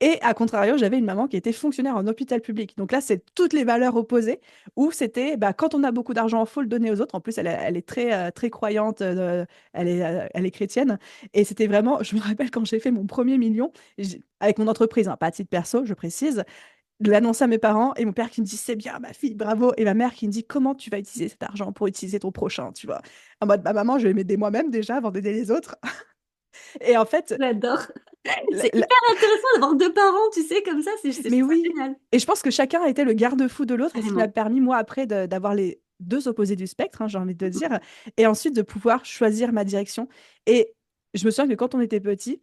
Speaker 2: Et à contrario, j'avais une maman qui était fonctionnaire en hôpital public. Donc là, c'est toutes les valeurs opposées, où c'était bah, quand on a beaucoup d'argent, il faut le donner aux autres. En plus, elle est très, très croyante, elle est chrétienne. Et c'était vraiment, je me rappelle quand j'ai fait mon premier million, avec mon entreprise, hein, pas à titre perso, je précise, de l'annoncer à mes parents et mon père qui me dit c'est bien, ma fille, bravo. Et ma mère qui me dit comment tu vas utiliser cet argent pour utiliser ton prochain, tu vois. En mode, ma maman, je vais m'aider moi-même déjà avant d'aider les autres. Et en fait,
Speaker 1: J'adore.
Speaker 2: la-
Speaker 1: C'est
Speaker 2: la-
Speaker 1: hyper intéressant d'avoir deux parents, tu sais, comme ça. Je
Speaker 2: Mais
Speaker 1: trouve ça
Speaker 2: oui,
Speaker 1: génial.
Speaker 2: et je pense que chacun a été le garde-fou de l'autre et ce qui m'a
Speaker 1: Carrément.
Speaker 2: permis, moi, après, d'avoir les deux opposés du spectre, hein, j'ai envie de dire, et ensuite de pouvoir choisir ma direction. Et je me souviens que quand on était petit,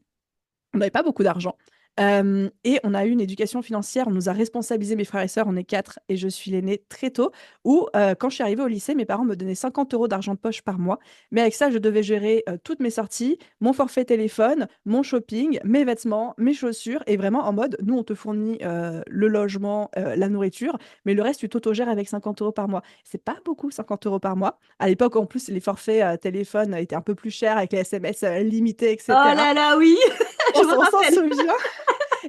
Speaker 2: on n'avait pas beaucoup d'argent. Et on a eu une éducation financière, on nous a responsabilisés, mes frères et sœurs, on est quatre, et je suis l'aînée très tôt, où quand je suis arrivée au lycée, mes parents me donnaient 50 euros d'argent de poche par mois, mais avec ça, je devais gérer toutes mes sorties, mon forfait téléphone, mon shopping, mes vêtements, mes chaussures, et vraiment en mode, nous, on te fournit le logement, la nourriture, mais le reste, tu t'autogères avec 50 euros par mois. C'est pas beaucoup, 50 euros par mois. À l'époque, en plus, les forfaits téléphone étaient un peu plus chers avec les SMS limités,
Speaker 1: Oh
Speaker 2: etc.
Speaker 1: là là, oui, je me
Speaker 2: On s'en
Speaker 1: rappelle.
Speaker 2: souvient.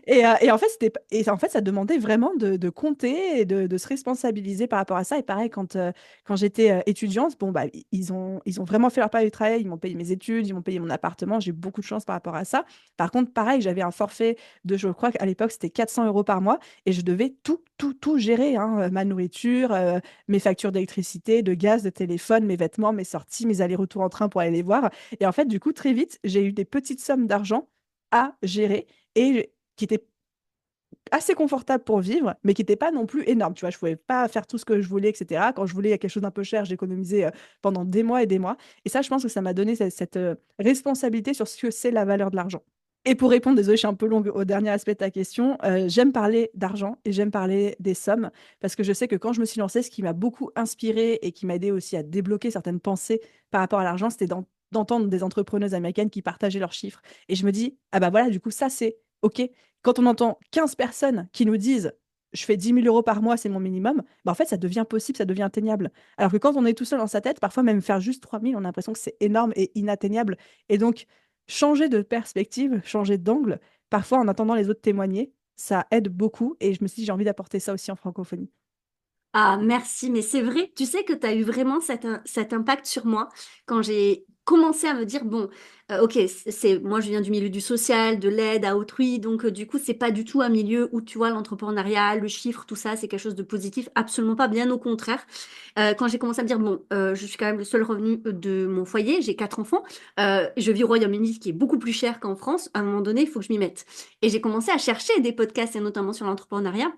Speaker 2: Et en fait, ça demandait vraiment de compter et de se responsabiliser par rapport à ça. Et pareil, quand j'étais étudiante, bon, bah, ils ont vraiment fait leur part du travail. Ils m'ont payé mes études, ils m'ont payé mon appartement. J'ai eu beaucoup de chance par rapport à ça. Par contre, pareil, j'avais un forfait je crois qu'à l'époque, c'était 400 euros par mois et je devais tout gérer, hein, ma nourriture, mes factures d'électricité, de gaz, de téléphone, mes vêtements, mes sorties, mes allers-retours en train pour aller les voir. Et en fait, du coup, très vite, j'ai eu des petites sommes d'argent à gérer et qui était assez confortable pour vivre, mais qui n'était pas non plus énorme. Tu vois, je pouvais pas faire tout ce que je voulais, etc. Quand je voulais quelque chose d'un peu cher, j'économisais pendant des mois et des mois. Et ça, je pense que ça m'a donné cette responsabilité sur ce que c'est la valeur de l'argent. Et pour répondre, désolé, je suis un peu longue au dernier aspect de ta question, j'aime parler d'argent et j'aime parler des sommes parce que je sais que quand je me suis lancée, ce qui m'a beaucoup inspirée et qui m'a aidé aussi à débloquer certaines pensées par rapport à l'argent, c'était d'entendre des entrepreneuses américaines qui partageaient leurs chiffres. Et je me dis, ah bah voilà, du coup, ça c'est OK. Quand on entend 15 personnes qui nous disent, je fais 10 000 € par mois, c'est mon minimum, bah en fait, ça devient possible, ça devient atteignable. Alors que quand on est tout seul dans sa tête, parfois même faire juste 3 000, on a l'impression que c'est énorme et inatteignable. Et donc, changer de perspective, changer d'angle, parfois en attendant les autres témoigner, ça aide beaucoup et je me suis dit, j'ai envie d'apporter ça aussi en francophonie.
Speaker 1: Ah, merci, mais c'est vrai, tu sais que tu as eu vraiment cet impact sur moi quand j'ai commencé à me dire, bon, ok, moi je viens du milieu du social, de l'aide à autrui, donc du coup, c'est pas du tout un milieu où tu vois l'entrepreneuriat, le chiffre, tout ça, c'est quelque chose de positif, absolument pas, bien au contraire. Quand j'ai commencé à me dire, bon, je suis quand même le seul revenu de mon foyer, j'ai 4 enfants, je vis au Royaume-Uni, qui est beaucoup plus cher qu'en France, à un moment donné, il faut que je m'y mette. Et j'ai commencé à chercher des podcasts, et notamment sur l'entrepreneuriat.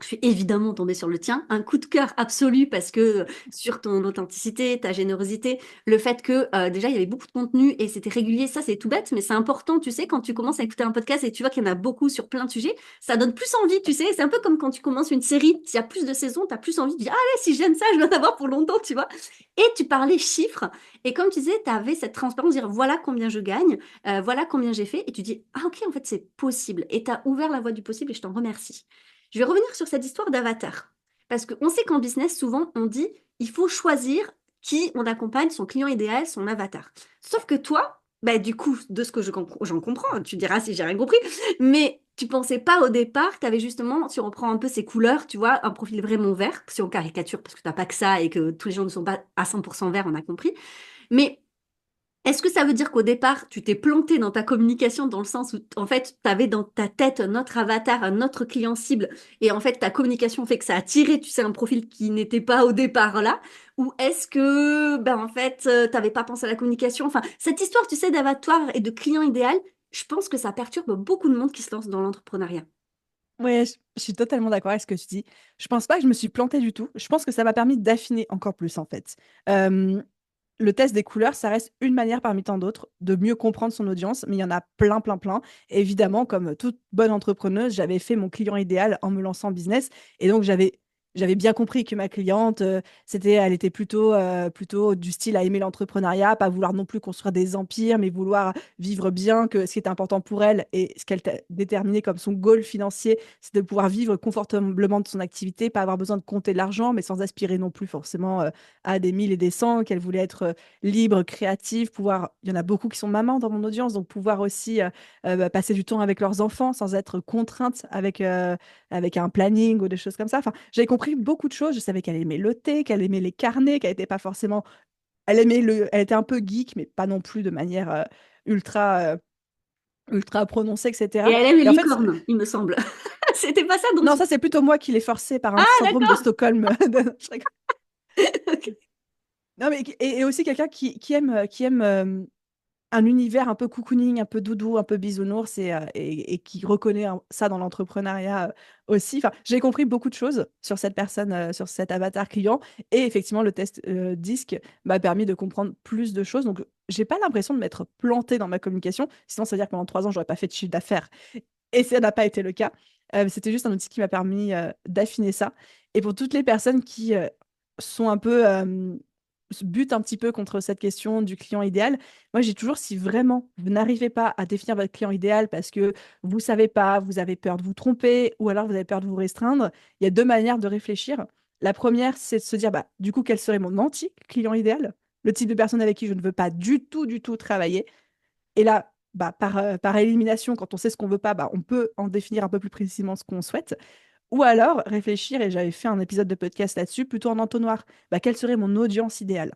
Speaker 1: Je suis évidemment tombée sur le tien, un coup de cœur absolu parce que sur ton authenticité, ta générosité, le fait que déjà il y avait beaucoup de contenu et c'était régulier, ça c'est tout bête, mais c'est important, tu sais, quand tu commences à écouter un podcast et tu vois qu'il y en a beaucoup sur plein de sujets, ça donne plus envie, tu sais, c'est un peu comme quand tu commences une série, s'il y a plus de saisons, tu as plus envie de dire, ah ouais, si j'aime ça, je vais en avoir pour longtemps, tu vois. Et tu parlais chiffres, et comme tu disais, tu avais cette transparence, dire voilà combien je gagne, voilà combien j'ai fait, et tu dis, ah ok, en fait c'est possible, et tu as ouvert la voie du possible et je t'en remercie. Je vais revenir sur cette histoire d'avatar. Parce qu'on sait qu'en business, souvent, on dit il faut choisir qui on accompagne, son client idéal, son avatar. Sauf que toi, bah, du coup, de ce que j'en comprends, tu diras si j'ai rien compris, mais tu pensais pas au départ, tu avais justement, si on reprend un peu ces couleurs, tu vois, un profil vraiment vert, si on caricature, parce que tu n'as pas que ça et que tous les gens ne sont pas à 100% verts, on a compris. Mais est-ce que ça veut dire qu'au départ, tu t'es planté dans ta communication dans le sens où, en fait, tu avais dans ta tête un autre avatar, un autre client cible, et en fait, ta communication fait que ça a attiré, tu sais, un profil qui n'était pas au départ là? Ou est-ce que, ben, en fait, t'avais pas pensé à la communication? Enfin, cette histoire, tu sais, d'avatar et de client idéal, je pense que ça perturbe beaucoup de monde qui se lance dans l'entrepreneuriat.
Speaker 2: Ouais, je suis totalement d'accord avec ce que tu dis. Je pense pas que je me suis plantée du tout. Je pense que ça m'a permis d'affiner encore plus en fait. Le test des couleurs, ça reste une manière parmi tant d'autres de mieux comprendre son audience, mais il y en a plein, plein, plein. Et évidemment, comme toute bonne entrepreneuse, j'avais fait mon client idéal en me lançant en business. Et donc, j'avais bien compris que ma cliente, elle était plutôt du style à aimer l'entrepreneuriat, pas vouloir non plus construire des empires, mais vouloir vivre bien, que ce qui était important pour elle et ce qu'elle t'a déterminé comme son goal financier, c'est de pouvoir vivre confortablement de son activité, pas avoir besoin de compter de l'argent, mais sans aspirer non plus forcément à des 1000 et des cents, qu'elle voulait être libre, créative, pouvoir. Il y en a beaucoup qui sont mamans dans mon audience, donc pouvoir aussi passer du temps avec leurs enfants sans être contrainte avec un planning ou des choses comme ça. Enfin, j'avais compris beaucoup de choses. Je savais qu'elle aimait le thé, qu'elle aimait les carnets, qu'elle n'était pas forcément. Elle était un peu geek, mais pas non plus de manière ultra, ultra prononcée,
Speaker 1: Et
Speaker 2: etc.
Speaker 1: elle aime les
Speaker 2: Et en fait,
Speaker 1: licornes, il me semble. C'était pas ça dont
Speaker 2: non,
Speaker 1: tu...
Speaker 2: ça, c'est plutôt moi qui l'ai forcé par un
Speaker 1: Ah,
Speaker 2: syndrome de
Speaker 1: d'accord.
Speaker 2: Stockholm. Je rigole.
Speaker 1: Ok.
Speaker 2: Non, mais et aussi quelqu'un qui aime un univers un peu cocooning, un peu doudou, un peu bisounours et qui reconnaît ça dans l'entrepreneuriat aussi. Enfin, j'ai compris beaucoup de choses sur cette personne, sur cet avatar client. Et effectivement, le test disque m'a permis de comprendre plus de choses. Donc, j'ai pas l'impression de m'être plantée dans ma communication. Sinon, ça veut dire que pendant 3 ans, j'aurais pas fait de chiffre d'affaires. Et ça n'a pas été le cas. C'était juste un outil qui m'a permis d'affiner ça. Et pour toutes les personnes qui sont un peu se butent un petit peu contre cette question du client idéal, moi j'ai toujours, si vraiment vous n'arrivez pas à définir votre client idéal parce que vous savez pas, vous avez peur de vous tromper ou alors vous avez peur de vous restreindre, il y a deux manières de réfléchir. La première, c'est de se dire, bah, du coup, quel serait mon anti-client idéal? Le type de personne avec qui je ne veux pas du tout travailler. Et là, bah, par élimination, quand on sait ce qu'on veut pas, bah, on peut en définir un peu plus précisément ce qu'on souhaite. Ou alors réfléchir, et j'avais fait un épisode de podcast là-dessus, plutôt en entonnoir. Bah, quelle serait mon audience idéale?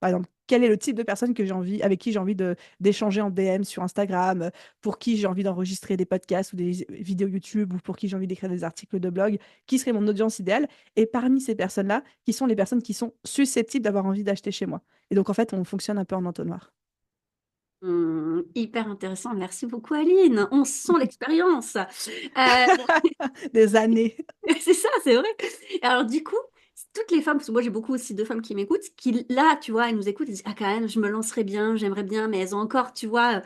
Speaker 2: Par exemple, quel est le type de personne avec qui j'ai envie d'échanger en DM sur Instagram, pour qui j'ai envie d'enregistrer des podcasts ou des vidéos YouTube, ou pour qui j'ai envie d'écrire des articles de blog? Qui serait mon audience idéale? Et parmi ces personnes-là, qui sont les personnes qui sont susceptibles d'avoir envie d'acheter chez moi? Et donc, en fait, on fonctionne un peu en entonnoir.
Speaker 1: Hyper intéressant. Merci beaucoup, Aline. On sent l'expérience.
Speaker 2: Des années.
Speaker 1: C'est ça, c'est vrai. Alors, du coup, toutes les femmes, parce que moi j'ai beaucoup aussi de femmes qui m'écoutent, qui là, tu vois, elles nous écoutent, elles disent, ah quand même, je me lancerais bien, j'aimerais bien, mais elles ont encore, tu vois,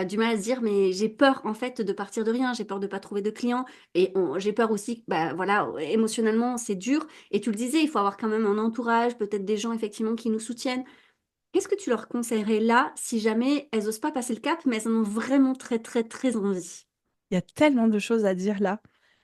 Speaker 1: du mal à se dire, mais j'ai peur en fait de partir de rien, j'ai peur de pas trouver de clients, et j'ai peur aussi, bah voilà, émotionnellement c'est dur, et tu le disais, il faut avoir quand même un entourage, peut-être des gens effectivement qui nous soutiennent. Qu'est-ce que tu leur conseillerais là, si jamais elles osent pas passer le cap, mais elles en ont vraiment très très très envie?
Speaker 2: Il y a tellement de choses à dire là.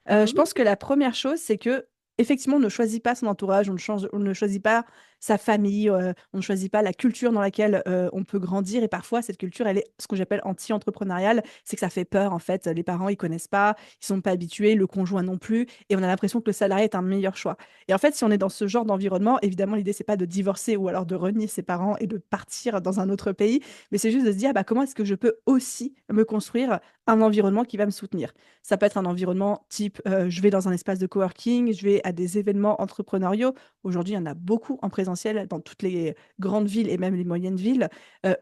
Speaker 2: Je
Speaker 1: Mhm.
Speaker 2: pense que la première chose, c'est que effectivement, on ne choisit pas son entourage, on ne choisit pas sa famille, on ne choisit pas la culture dans laquelle on peut grandir. Et parfois, cette culture, elle est ce que j'appelle anti-entrepreneuriale. C'est que ça fait peur, en fait. Les parents, ils connaissent pas, ils sont pas habitués, le conjoint non plus. Et on a l'impression que le salarié est un meilleur choix. Et en fait, si on est dans ce genre d'environnement, évidemment, l'idée, c'est pas de divorcer ou alors de renier ses parents et de partir dans un autre pays, mais c'est juste de se dire, bah, comment est-ce que je peux aussi me construire un environnement qui va me soutenir. Ça peut être un environnement type, je vais dans un espace de coworking, je vais à des événements entrepreneuriaux. Aujourd'hui, il y en a beaucoup en présentiel dans toutes les grandes villes et même les moyennes villes.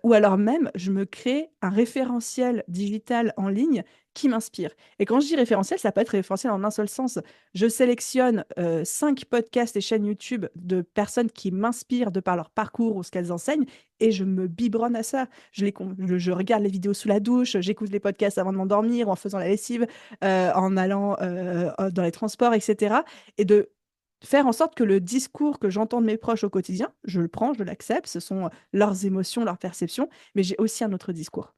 Speaker 2: Ou alors même, je me crée un référentiel digital en ligne qui m'inspire. Et quand je dis référentiel, ça peut être référentiel en un seul sens. Je sélectionne 5 podcasts et chaînes YouTube de personnes qui m'inspirent de par leur parcours ou ce qu'elles enseignent et je me biberonne à ça. Je regarde les vidéos sous la douche, j'écoute les podcasts avant de m'endormir, en faisant la lessive, en allant dans les transports, etc. Et de faire en sorte que le discours que j'entends de mes proches au quotidien, je le prends, je l'accepte, ce sont leurs émotions, leurs perceptions, mais j'ai aussi un autre discours.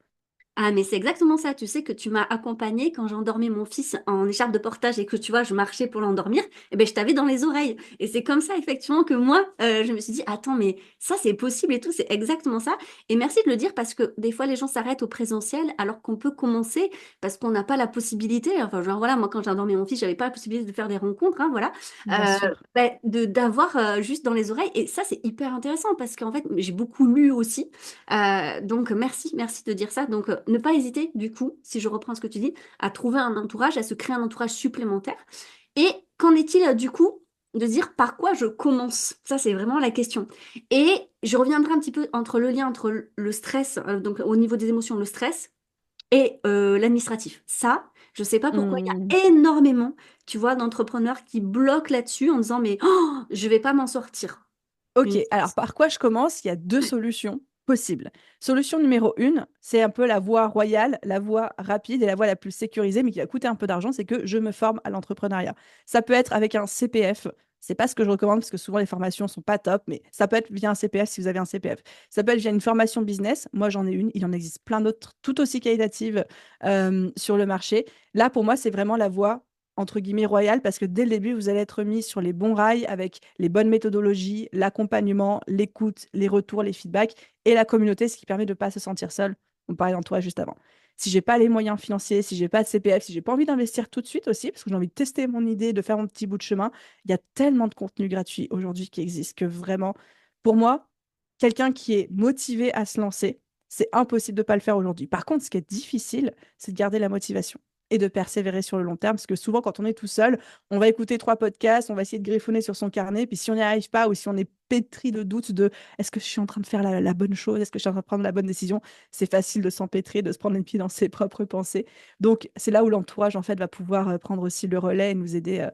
Speaker 1: Ah, mais c'est exactement ça. Tu sais que tu m'as accompagnée quand j'endormais mon fils en écharpe de portage et que tu vois, je marchais pour l'endormir. Et ben, je t'avais dans les oreilles. Et c'est comme ça, effectivement, que moi, je me suis dit, attends, mais ça, c'est possible et tout. C'est exactement ça. Et merci de le dire parce que des fois, les gens s'arrêtent au présentiel alors qu'on peut commencer parce qu'on n'a pas la possibilité. Enfin, genre, voilà, moi, quand j'endormais mon fils, j'avais pas la possibilité de faire des rencontres, hein, voilà.
Speaker 2: Bien sûr.
Speaker 1: Ben, d'avoir juste dans les oreilles. Et ça, c'est hyper intéressant parce qu'en fait, j'ai beaucoup lu aussi. Donc merci de dire ça. Donc ne pas hésiter, du coup, si je reprends ce que tu dis, à trouver un entourage, à se créer un entourage supplémentaire. Et qu'en est-il du coup de dire par quoi je commence? Ça, c'est vraiment la question. Et je reviendrai un petit peu entre le lien entre le stress, donc au niveau des émotions, le stress, et l'administratif. Ça, je sais pas pourquoi il
Speaker 2: Hmm.
Speaker 1: y a énormément, tu vois, d'entrepreneurs qui bloquent là-dessus en disant mais oh, je vais pas m'en sortir.
Speaker 2: Ok,
Speaker 1: Une-
Speaker 2: alors par quoi je commence? Il y a deux solutions possibles. Solution numéro une, c'est un peu la voie royale, la voie rapide et la voie la plus sécurisée, mais qui va coûter un peu d'argent, c'est que je me forme à l'entrepreneuriat. Ça peut être avec un CPF. C'est pas ce que je recommande parce que souvent les formations sont pas top, mais ça peut être via un CPF si vous avez un CPF. Ça peut être via une formation business. Moi, j'en ai une. Il en existe plein d'autres tout aussi qualitatives sur le marché. Là, pour moi, c'est vraiment la voie entre guillemets royale parce que dès le début, vous allez être mis sur les bons rails avec les bonnes méthodologies, l'accompagnement, l'écoute, les retours, les feedbacks et la communauté, ce qui permet de ne pas se sentir seul. On parlait d'entourage juste avant. Si j'ai pas les moyens financiers, si j'ai pas de CPF, si j'ai pas envie d'investir tout de suite aussi, parce que j'ai envie de tester mon idée, de faire mon petit bout de chemin, il y a tellement de contenu gratuit aujourd'hui qui existe que vraiment, pour moi, quelqu'un qui est motivé à se lancer, c'est impossible de ne pas le faire aujourd'hui. Par contre, ce qui est difficile, c'est de garder la motivation et de persévérer sur le long terme, parce que souvent, quand on est tout seul, on va écouter 3 podcasts, on va essayer de griffonner sur son carnet, puis si on n'y arrive pas ou si on est pétri de doutes de est-ce que je suis en train de faire la bonne chose, est-ce que je suis en train de prendre la bonne décision, c'est facile de s'empêtrer, de se prendre les pieds dans ses propres pensées. Donc, c'est là où l'entourage, en fait, va pouvoir prendre aussi le relais et nous aider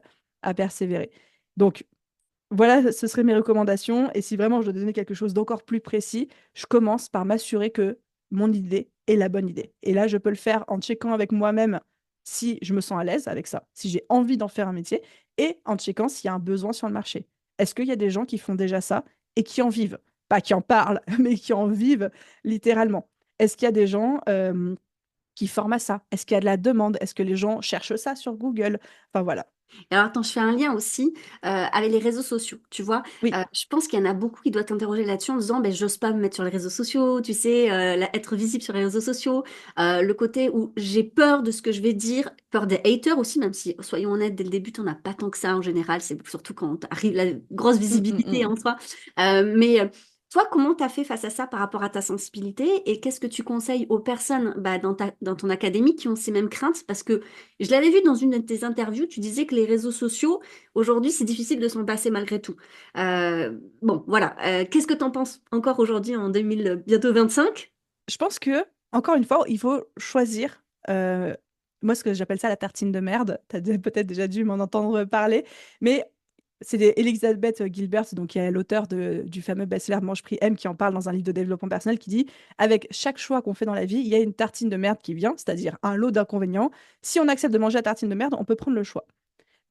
Speaker 2: à persévérer. Donc, voilà, ce seraient mes recommandations. Et si vraiment je dois donner quelque chose d'encore plus précis, je commence par m'assurer que mon idée est la bonne idée. Et là, je peux le faire en checkant avec moi-même si je me sens à l'aise avec ça, si j'ai envie d'en faire un métier, et en checkant s'il y a un besoin sur le marché. Est-ce qu'il y a des gens qui font déjà ça et qui en vivent? Pas qui en parlent, mais qui en vivent littéralement. Est-ce qu'il y a des gens qui forment à ça? Est-ce qu'il y a de la demande? Est-ce que les gens cherchent ça sur Google? Enfin voilà.
Speaker 1: Et alors, attends, je fais un lien aussi avec les réseaux sociaux, tu vois.
Speaker 2: Oui.
Speaker 1: Je pense qu'il y en a beaucoup qui doivent t'interroger là-dessus en disant, ben, j'ose pas me mettre sur les réseaux sociaux, tu sais, être visible sur les réseaux sociaux, le côté où j'ai peur de ce que je vais dire, peur des haters aussi, même si, soyons honnêtes, dès le début, t'en as pas tant que ça en général, c'est surtout quand arrive la grosse
Speaker 2: Mm, mm,
Speaker 1: visibilité
Speaker 2: mm.
Speaker 1: en soi. Mais toi, comment tu as fait face à ça par rapport à ta sensibilité et qu'est-ce que tu conseilles aux personnes bah, dans ton académie qui ont ces mêmes craintes? Parce que je l'avais vu dans une de tes interviews, tu disais que les réseaux sociaux, aujourd'hui, c'est difficile de s'en passer malgré tout. Bon, voilà. Qu'est-ce que tu en penses encore aujourd'hui en 2000, bientôt 25?
Speaker 2: Je pense que, encore une fois, il faut choisir. Moi, ce que j'appelle ça la tartine de merde. Tu as peut-être déjà dû m'en entendre parler. Mais c'est Elizabeth Gilbert, donc qui est l'auteur du fameux best-seller Mange Prix M, qui en parle dans un livre de développement personnel, qui dit, avec chaque choix qu'on fait dans la vie, il y a une tartine de merde qui vient, c'est-à-dire un lot d'inconvénients. Si on accepte de manger la tartine de merde, on peut prendre le choix.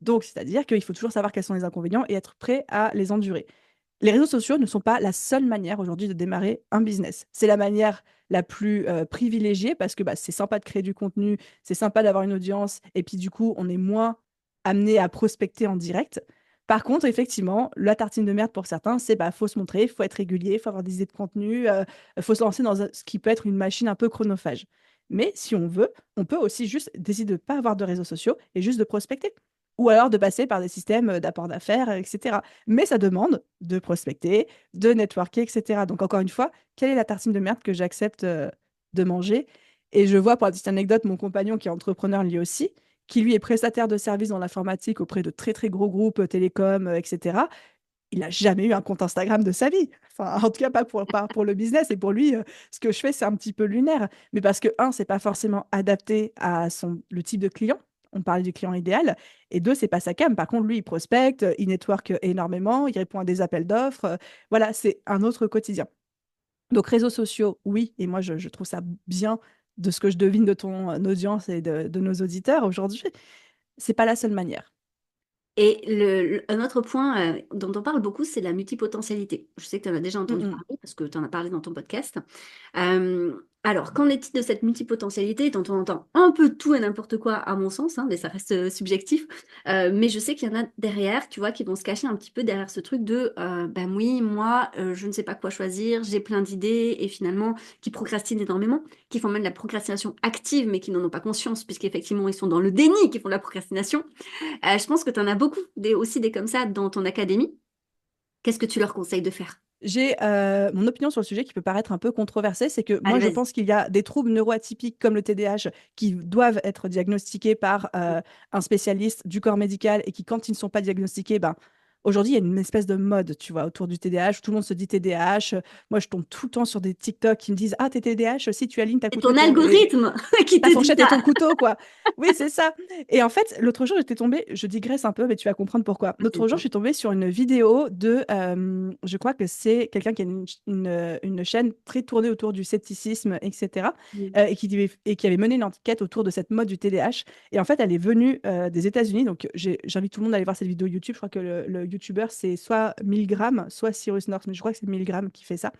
Speaker 2: Donc, c'est-à-dire qu'il faut toujours savoir quels sont les inconvénients et être prêt à les endurer. Les réseaux sociaux ne sont pas la seule manière aujourd'hui de démarrer un business. C'est la manière la plus privilégiée parce que bah, c'est sympa de créer du contenu, c'est sympa d'avoir une audience, et puis du coup, on est moins amené à prospecter en direct. Par contre, effectivement, la tartine de merde pour certains, c'est bah faut se montrer, il faut être régulier, il faut avoir des idées de contenu, faut se lancer dans ce qui peut être une machine un peu chronophage. Mais si on veut, on peut aussi juste décider de ne pas avoir de réseaux sociaux et juste de prospecter. Ou alors de passer par des systèmes d'apport d'affaires, etc. Mais ça demande de prospecter, de networker, etc. Donc encore une fois, quelle est la tartine de merde que j'accepte de manger? Et je vois, pour la petite anecdote, mon compagnon qui est entrepreneur lui aussi, qui lui est prestataire de services dans l'informatique auprès de très très gros groupes télécoms, etc. Il n'a jamais eu un compte Instagram de sa vie. Enfin, en tout cas, pas pour le business. Et pour lui, ce que je fais, c'est un petit peu lunaire. Mais parce que, un, c'est pas forcément adapté à le type de client. On parle du client idéal. Et deux, c'est pas sa cam. Par contre, lui, il prospecte, il network énormément, il répond à des appels d'offres. Voilà, c'est un autre quotidien. Donc, réseaux sociaux, oui. Et moi, je trouve ça bien de ce que je devine de ton audience et de nos auditeurs aujourd'hui. C'est pas la seule manière.
Speaker 1: Et un autre point dont on parle beaucoup, c'est la multipotentialité. Je sais que tu en as déjà
Speaker 2: Mm,
Speaker 1: entendu
Speaker 2: mm.
Speaker 1: parler parce que tu en as parlé dans ton podcast. Euh, alors, qu'en est-il de cette multipotentialité dont on entend un peu tout et n'importe quoi, à mon sens, hein, mais ça reste subjectif. Mais je sais qu'il y en a derrière, tu vois, qui vont se cacher un petit peu derrière ce truc de ben oui, moi, je ne sais pas quoi choisir, j'ai plein d'idées, et finalement, qui procrastinent énormément, qui font même de la procrastination active, mais qui n'en ont pas conscience, puisqu'effectivement, ils sont dans le déni, qui font de la procrastination. Je pense que tu en as beaucoup aussi des comme ça dans ton académie. Qu'est-ce que tu leur conseilles de faire?
Speaker 2: J'ai mon opinion sur le sujet qui peut paraître un peu controversée, c'est que moi
Speaker 1: Allez,
Speaker 2: je
Speaker 1: vas-y.
Speaker 2: pense qu'il y a des troubles neuroatypiques comme le TDAH qui doivent être diagnostiqués par un spécialiste du corps médical et qui, quand ils ne sont pas diagnostiqués, ben, aujourd'hui il y a une espèce de mode, tu vois, autour du TDAH, où tout le monde se dit TDAH. Moi je tombe tout le temps sur des TikTok qui me disent ah t'es TDAH, si tu alignes ta
Speaker 1: C'est
Speaker 2: couteau,
Speaker 1: ton algorithme qui
Speaker 2: ta
Speaker 1: te dit
Speaker 2: fourchette et
Speaker 1: ça.
Speaker 2: ton couteau, quoi. Oui, c'est ça. Et en fait, l'autre jour, j'étais tombée, je digresse un peu, mais tu vas comprendre pourquoi. L'autre jour, je suis tombée sur une vidéo de, je crois que c'est quelqu'un qui a une chaîne très tournée autour du scepticisme, etc. Et qui avait mené une enquête autour de cette mode du TDAH. Et en fait, elle est venue des États-Unis. Donc, j'invite tout le monde à aller voir cette vidéo YouTube. Je crois que le YouTuber, c'est soit Milgram, soit Cyrus North, mais je crois que c'est Milgram qui fait ça.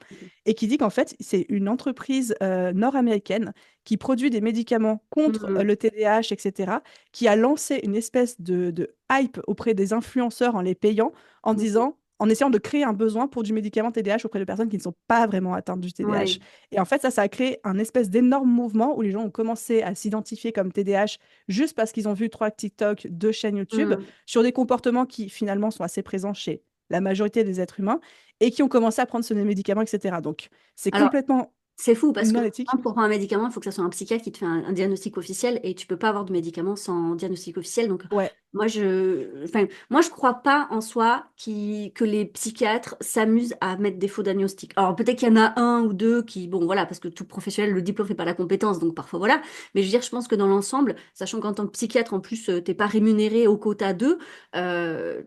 Speaker 2: Et qui dit qu'en fait, c'est une entreprise nord-américaine qui produit des médicaments contre
Speaker 1: Mhm.
Speaker 2: le TDAH, etc., qui a lancé une espèce de hype auprès des influenceurs en les payant, en
Speaker 1: Mhm.
Speaker 2: disant, en essayant de créer un besoin pour du médicament TDAH auprès de personnes qui ne sont pas vraiment atteintes du TDAH.
Speaker 1: Ouais.
Speaker 2: Et en fait, ça a créé un espèce d'énorme mouvement où les gens ont commencé à s'identifier comme TDAH juste parce qu'ils ont vu 3 TikTok, 2 chaînes YouTube
Speaker 1: Mhm.
Speaker 2: sur des comportements qui finalement sont assez présents chez la majorité des êtres humains et qui ont commencé à prendre ce médicament, etc. Donc, c'est
Speaker 1: Alors,
Speaker 2: complètement
Speaker 1: c'est fou parce que
Speaker 2: non éthique.
Speaker 1: pour prendre un médicament, il faut que ça soit un psychiatre qui te fait un diagnostic officiel et tu peux pas avoir de médicament sans diagnostic officiel. Donc,
Speaker 2: Ouais,
Speaker 1: moi, je crois pas en soi que les psychiatres s'amusent à mettre des faux diagnostics. Alors, peut-être qu'il y en a un ou deux qui, bon, voilà, parce que tout professionnel, le diplôme fait pas la compétence, donc parfois, voilà. Mais je veux dire, je pense que dans l'ensemble, sachant qu'en tant que psychiatre, en plus, t'es pas rémunéré au quota 2,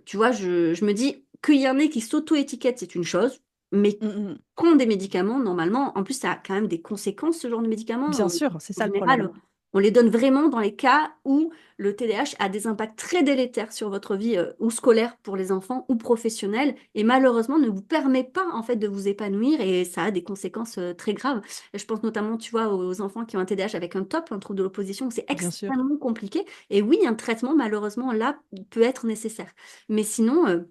Speaker 1: tu vois, je me dis qu'il y en ait qui s'auto-étiquettent, c'est une chose. Mais
Speaker 2: mm, mm.
Speaker 1: prendre des médicaments, normalement, en plus, ça a quand même des conséquences, ce genre de
Speaker 2: Bien
Speaker 1: médicaments.
Speaker 2: sûr, c'est
Speaker 1: En
Speaker 2: ça le problème.
Speaker 1: général, on les donne vraiment dans les cas où le TDAH a des impacts très délétères sur votre vie, ou scolaire pour les enfants, ou professionnelle, et malheureusement ne vous permet pas, en fait, de vous épanouir, et ça a des conséquences très graves. Et je pense notamment, tu vois, aux enfants qui ont un TDAH avec un TOP, un trouble de l'opposition, où c'est
Speaker 2: Bien sûr.
Speaker 1: extrêmement compliqué. Et oui, un traitement, malheureusement, là, peut être nécessaire. Mais sinon,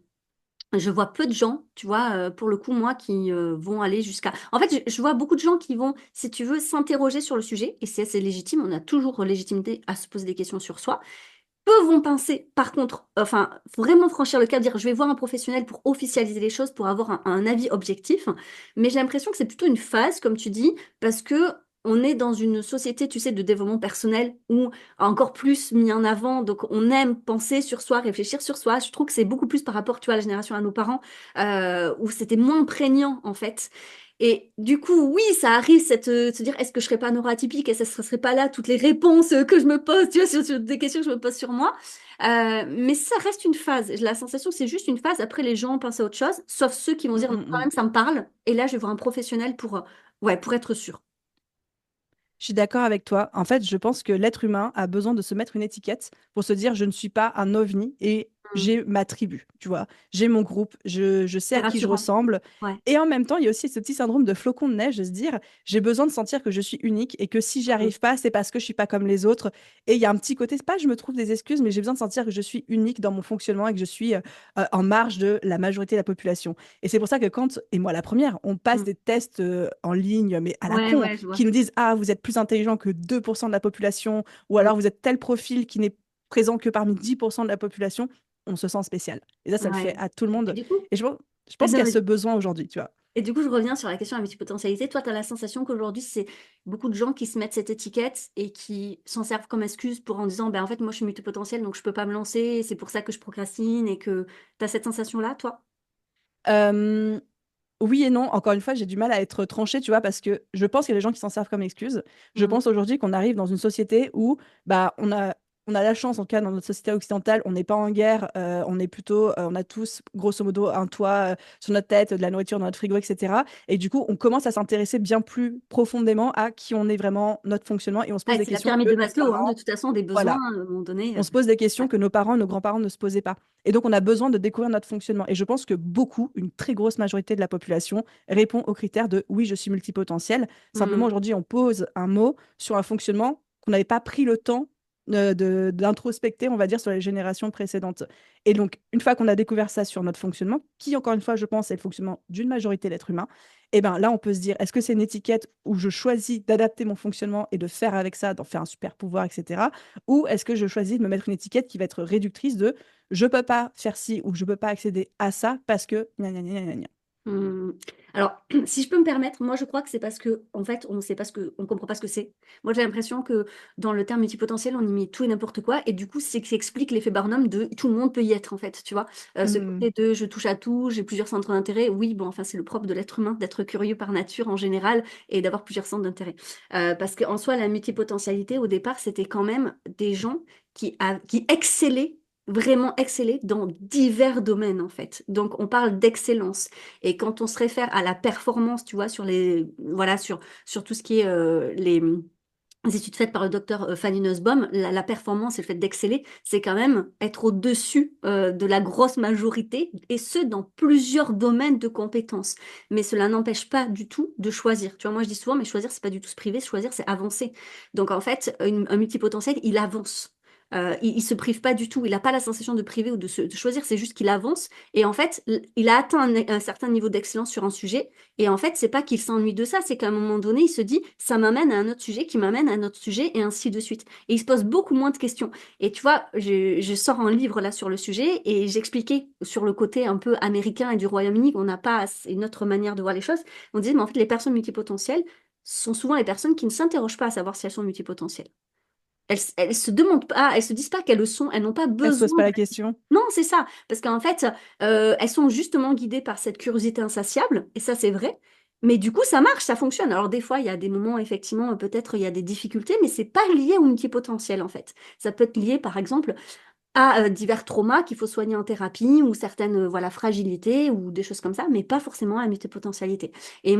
Speaker 1: je vois peu de gens, tu vois, pour le coup, moi, qui vont aller jusqu'à... En fait, je vois beaucoup de gens qui vont, si tu veux, s'interroger sur le sujet, et c'est assez légitime, on a toujours légitimité à se poser des questions sur soi. Peu vont penser, par contre, enfin, vraiment franchir le cap, dire, je vais voir un professionnel pour officialiser les choses, pour avoir un avis objectif. Mais j'ai l'impression que c'est plutôt une phase, comme tu dis, parce que on est dans une société, tu sais, de développement personnel où encore plus mis en avant. Donc, on aime penser sur soi, réfléchir sur soi. Je trouve que c'est beaucoup plus par rapport, tu vois, à la génération à nos parents, où c'était moins prégnant, en fait. Et du coup, oui, ça arrive se dire, est-ce que je serais pas neuroatypique et ça ne serait pas là toutes les réponses que je me pose, tu vois, sur des questions que je me pose sur moi. Mais ça reste une phase. J'ai la sensation que c'est juste une phase. Après, les gens pensent à autre chose, sauf ceux qui vont se
Speaker 2: Mm,
Speaker 1: dire, non,
Speaker 2: mm,
Speaker 1: quand
Speaker 2: mm.
Speaker 1: même, ça me parle. Et là, je vais voir un professionnel ouais, pour être sûr.
Speaker 2: Je suis d'accord avec toi. En fait, je pense que l'être humain a besoin de se mettre une étiquette pour se dire je ne suis pas un ovni et
Speaker 1: Mm.
Speaker 2: j'ai ma tribu, tu vois. J'ai mon groupe, je sais
Speaker 1: C'est
Speaker 2: à qui je
Speaker 1: rassurant.
Speaker 2: ressemble.
Speaker 1: Ouais.
Speaker 2: Et en même temps, il y a aussi ce petit syndrome de flocon de neige de se dire j'ai besoin de sentir que je suis unique et que si j'y
Speaker 1: Mm.
Speaker 2: arrive pas, c'est parce que je suis pas comme les autres. Et il y a un petit côté, c'est pas je me trouve des excuses, mais j'ai besoin de sentir que je suis unique dans mon fonctionnement et que je suis en marge de la majorité de la population. Et c'est pour ça que quand, et moi la première, on passe
Speaker 1: Mm.
Speaker 2: des tests en ligne, mais à la
Speaker 1: Ouais,
Speaker 2: con,
Speaker 1: ouais, je vois.
Speaker 2: qui nous disent, ah, vous êtes plus intelligent que 2% de la population, ou
Speaker 1: Mm.
Speaker 2: alors vous êtes tel profil qui n'est présent que parmi 10% de la population, on se sent spécial. Et ça le fait
Speaker 1: Ouais.
Speaker 2: à tout le
Speaker 1: Et
Speaker 2: monde.
Speaker 1: du coup,
Speaker 2: Et je pense qu'il y
Speaker 1: non,
Speaker 2: a ce besoin aujourd'hui, tu vois.
Speaker 1: et du coup, je reviens sur la question de la multipotentialité. Toi, tu as la sensation qu'aujourd'hui, c'est beaucoup de gens qui se mettent cette étiquette et qui s'en servent comme excuse pour en disant, ben, en fait, moi, je suis multipotentielle, donc je peux pas me lancer, et c'est pour ça que je procrastine et que tu as cette sensation-là, toi?
Speaker 2: Euh, Oui et non, encore une fois, j'ai du mal à être tranchée, tu vois, parce que je pense qu'il y a des gens qui s'en servent comme excuse. Je
Speaker 1: Mm.
Speaker 2: pense aujourd'hui qu'on arrive dans une société où bah, on a la chance, en tout cas dans notre société occidentale, on n'est pas en guerre, on est plutôt, on a tous, grosso modo, un toit sur notre tête, de la nourriture dans notre frigo, etc. Et du coup, on commence à s'intéresser bien plus profondément à qui on est vraiment, notre fonctionnement, et on se pose
Speaker 1: Ouais,
Speaker 2: des
Speaker 1: c'est la
Speaker 2: questions
Speaker 1: pyramide
Speaker 2: que
Speaker 1: de
Speaker 2: nos
Speaker 1: Maslow, hein, de
Speaker 2: parents,
Speaker 1: toute façon, des besoins,
Speaker 2: voilà,
Speaker 1: à un moment donné.
Speaker 2: on se pose des
Speaker 1: Ouais.
Speaker 2: questions que nos parents, nos grands-parents ne se posaient pas. Et donc, on a besoin de découvrir notre fonctionnement. Et je pense que beaucoup, une très grosse majorité de la population, répond aux critères de oui, je suis multipotentiel. Simplement,
Speaker 1: Mm.
Speaker 2: aujourd'hui, on pose un mot sur un fonctionnement qu'on n'avait pas pris le temps d'introspecter, on va dire, sur les générations précédentes. Et donc, une fois qu'on a découvert ça sur notre fonctionnement, qui, encore une fois, je pense, est le fonctionnement d'une majorité d'êtres humains, et ben là, on peut se dire, est-ce que c'est une étiquette où je choisis d'adapter mon fonctionnement et de faire avec ça, d'en faire un super pouvoir, etc. Ou est-ce que je choisis de me mettre une étiquette qui va être réductrice de je peux pas faire ci ou je peux pas accéder à ça parce que gna gna gna gna gna.
Speaker 1: Hmm. Alors, si je peux me permettre, moi je crois que c'est parce que, en fait, on ne sait pas on comprend pas ce que c'est. Moi j'ai l'impression que dans le terme multipotentiel, on y met tout et n'importe quoi, et du coup, c'est ce qui explique l'effet Barnum de tout le monde peut y être, en fait, tu vois. Ce
Speaker 2: Hmm.
Speaker 1: côté de je touche à tout, j'ai plusieurs centres d'intérêt. Oui, bon, enfin, c'est le propre de l'être humain d'être curieux par nature en général et d'avoir plusieurs centres d'intérêt. Parce qu'en soi, la multipotentialité, au départ, c'était quand même des gens qui excellaient. Vraiment exceller dans divers domaines en fait. Donc on parle d'excellence. Et quand on se réfère à la performance, tu vois, voilà, sur tout ce qui est les études faites par le docteur Fanny Nussbaum, la performance et le fait d'exceller, c'est quand même être au-dessus de la grosse majorité, et ce, dans plusieurs domaines de compétences. Mais cela n'empêche pas du tout de choisir. Tu vois, moi je dis souvent, mais choisir, c'est pas du tout se priver, choisir, c'est avancer. Donc en fait, un multipotentiel, il avance. Il se prive pas du tout, il n'a pas la sensation de priver ou de choisir, c'est juste qu'il avance et en fait, il a atteint un certain niveau d'excellence sur un sujet et en fait, c'est pas qu'il s'ennuie de ça, c'est qu'à un moment donné, il se dit, ça m'amène à un autre sujet qui m'amène à un autre sujet et ainsi de suite. Et il se pose beaucoup moins de questions. Et tu vois, je sors un livre là sur le sujet et j'expliquais sur le côté un peu américain et du Royaume-Uni qu'on n'a pas une autre manière de voir les choses. On disait, mais en fait, les personnes multipotentielles sont souvent les personnes qui ne s'interrogent pas à savoir si elles sont multipotentielles. Elles se demandent pas, elles se disent pas qu'elles le sont, elles n'ont pas
Speaker 2: Elle se pose
Speaker 1: besoin.
Speaker 2: pas la question.
Speaker 1: Non, c'est ça. Parce qu'en fait, elles sont justement guidées par cette curiosité insatiable, et ça, c'est vrai. Mais du coup, ça marche, ça fonctionne. Alors, des fois, il y a des moments, effectivement, peut-être il y a des difficultés, mais c'est pas lié au multipotentiel, en fait. Ça peut être lié, par exemple, à divers traumas qu'il faut soigner en thérapie, ou certaines, voilà, fragilités, ou des choses comme ça, mais pas forcément à la multipotentialité. Et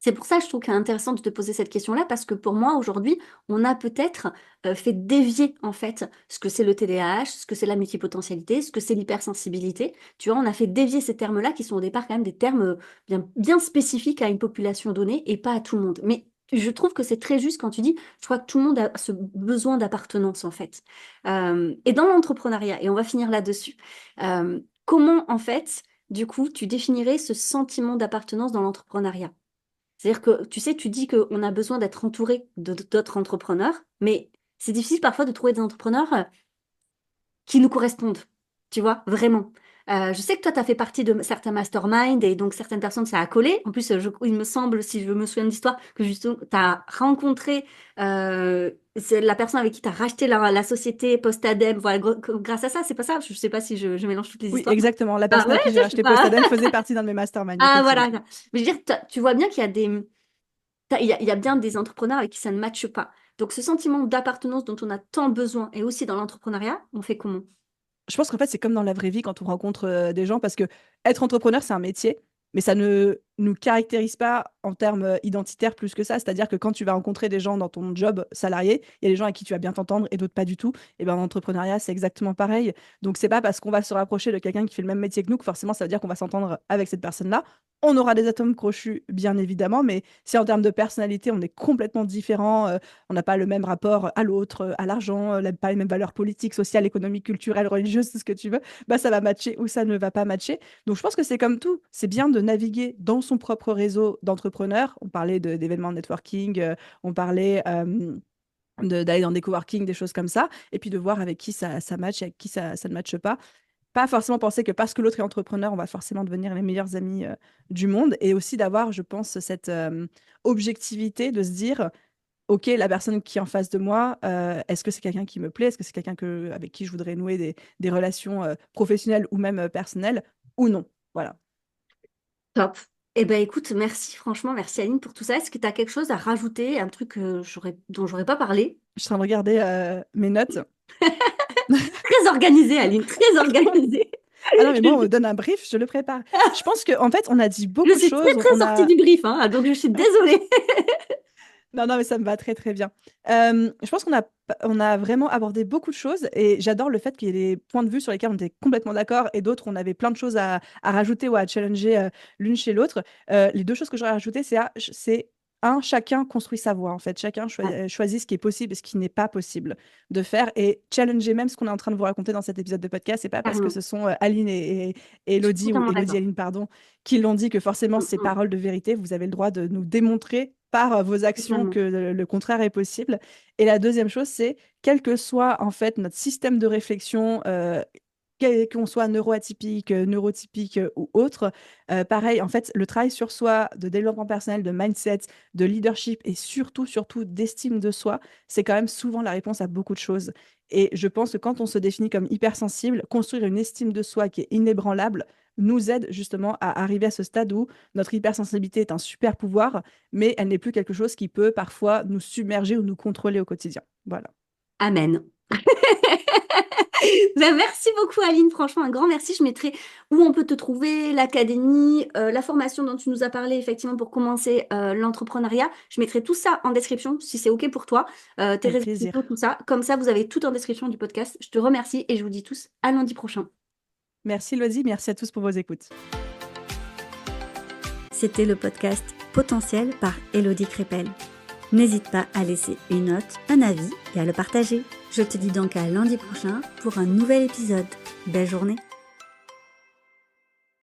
Speaker 1: c'est pour ça que je trouve qu'il est intéressant de te poser cette question-là, parce que pour moi, aujourd'hui, on a peut-être fait dévier, en fait, ce que c'est le TDAH, ce que c'est la multipotentialité, ce que c'est l'hypersensibilité. Tu vois, on a fait dévier ces termes-là, qui sont au départ quand même des termes bien, bien spécifiques à une population donnée et pas à tout le monde. Mais je trouve que c'est très juste quand tu dis, je crois que tout le monde a ce besoin d'appartenance, en fait. Et dans l'entrepreneuriat, et on va finir là-dessus, comment, en fait, du coup, tu définirais ce sentiment d'appartenance dans l'entrepreneuriat? C'est-à-dire que, tu sais, tu dis qu'on a besoin d'être entouré d'autres entrepreneurs, mais c'est difficile parfois de trouver des entrepreneurs qui nous correspondent. tu vois, vraiment. Je sais que toi, tu as fait partie de certains masterminds et donc certaines personnes, ça a collé. En plus, il me semble, si je me souviens de l'histoire, que justement, tu as rencontré c'est la personne avec qui tu as racheté la société Postadem. Voilà, grâce à ça, c'est pas ça? Je sais pas si je mélange toutes les
Speaker 2: Oui,
Speaker 1: histoires.
Speaker 2: exactement. La
Speaker 1: Ah
Speaker 2: personne
Speaker 1: ouais,
Speaker 2: à qui j'ai
Speaker 1: je sais
Speaker 2: racheté
Speaker 1: pas.
Speaker 2: Postadem faisait partie d'un de mes masterminds,
Speaker 1: Ah
Speaker 2: effectivement.
Speaker 1: voilà. Mais je veux dire, tu vois bien qu'il y a il y a bien des entrepreneurs avec qui ça ne matche pas. Donc, ce sentiment d'appartenance dont on a tant besoin, et aussi dans l'entrepreneuriat, on fait comment?
Speaker 2: Je pense qu'en fait, c'est comme dans la vraie vie quand on rencontre des gens, parce que être entrepreneur, c'est un métier, mais ça ne nous caractérise pas en termes identitaires plus que ça. C'est-à-dire que quand tu vas rencontrer des gens dans ton job salarié, il y a des gens avec qui tu vas bien t'entendre et d'autres pas du tout. Et ben en entrepreneuriat, c'est exactement pareil. Donc c'est pas parce qu'on va se rapprocher de quelqu'un qui fait le même métier que nous que forcément ça veut dire qu'on va s'entendre avec cette personne-là. On aura des atomes crochus, bien évidemment, mais si en termes de personnalité, on est complètement différents, on n'a pas le même rapport à l'autre, à l'argent, pas les mêmes valeurs politiques, sociales, économiques, culturelles, religieuses, tout ce que tu veux, bah ça va matcher ou ça ne va pas matcher. Donc je pense que c'est comme tout. C'est bien de naviguer dans son propre réseau d'entrepreneurs. On parlait d'événements de networking, on parlait d'aller dans des coworking, des choses comme ça, et puis de voir avec qui ça match et avec qui ça ne matche pas. Pas forcément penser que parce que l'autre est entrepreneur, on va forcément devenir les meilleurs amis du monde. Et aussi d'avoir, je pense, cette objectivité de se dire, OK, la personne qui est en face de moi, est-ce que c'est quelqu'un qui me plaît? Est-ce que c'est quelqu'un avec qui je voudrais nouer des relations professionnelles ou même personnelles ou non? Voilà.
Speaker 1: Top. Eh ben écoute, merci, franchement, merci Aline pour tout ça. Est-ce que tu as quelque chose à rajouter, un truc dont j'aurais pas parlé?
Speaker 2: Je suis en train de regarder mes notes.
Speaker 1: Très organisée, Aline, très organisée.
Speaker 2: Ah non, mais moi, on me donne un brief, je le prépare. Je pense qu'en fait, on a dit
Speaker 1: Je
Speaker 2: beaucoup de
Speaker 1: suis très
Speaker 2: choses.
Speaker 1: très sortie du brief, hein, donc je suis désolée.
Speaker 2: Non, non, mais ça me va très, très bien. Je pense on a vraiment abordé beaucoup de choses et j'adore le fait qu'il y ait des points de vue sur lesquels on était complètement d'accord et d'autres, on avait plein de choses à rajouter ou à challenger l'une chez l'autre. Les deux choses que j'aurais rajoutées, chacun construit sa voie, en fait. Chacun
Speaker 1: Ouais,
Speaker 2: choisit ce qui est possible et ce qui n'est pas possible de faire et challenger même ce qu'on est en train de vous raconter dans cet épisode de podcast. C'est pas parce que
Speaker 1: carrément.
Speaker 2: ce sont Aline et
Speaker 1: Je suis
Speaker 2: Elodie ou
Speaker 1: totalement
Speaker 2: Elodie et
Speaker 1: d'accord.
Speaker 2: Aline, pardon, qui l'ont dit que forcément
Speaker 1: Mm,
Speaker 2: c'est
Speaker 1: mm,
Speaker 2: paroles de vérité. Vous avez le droit de nous démontrer par vos actions que
Speaker 1: totalement.
Speaker 2: le contraire est possible. Et la deuxième chose, c'est quel que soit en fait notre système de réflexion, qu'on soit neuroatypique, neurotypique ou autre, pareil, en fait, le travail sur soi, de développement personnel, de mindset, de leadership et surtout, surtout d'estime de soi, c'est quand même souvent la réponse à beaucoup de choses. Et je pense que quand on se définit comme hypersensible, construire une estime de soi qui est inébranlable nous aide justement à arriver à ce stade où notre hypersensibilité est un super pouvoir, mais elle n'est plus quelque chose qui peut parfois nous submerger ou nous contrôler au quotidien. Voilà.
Speaker 1: Amen. Ben, merci beaucoup Aline, franchement un grand merci. Je mettrai où on peut te trouver, l'académie, la formation dont tu nous as parlé effectivement pour commencer l'entrepreneuriat. Je mettrai tout ça en description si c'est OK pour toi, tes
Speaker 2: Avec
Speaker 1: réseaux
Speaker 2: plaisir.
Speaker 1: sociaux, tout ça. Comme ça, vous avez tout en description du podcast. Je te remercie et je vous dis tous à lundi prochain.
Speaker 2: Merci Loisy, merci à tous pour vos écoutes.
Speaker 3: C'était le podcast Potentiel par Élodie Crépel. N'hésite pas à laisser une note, un avis et à le partager. Je te dis donc à lundi prochain pour un nouvel épisode. Belle journée!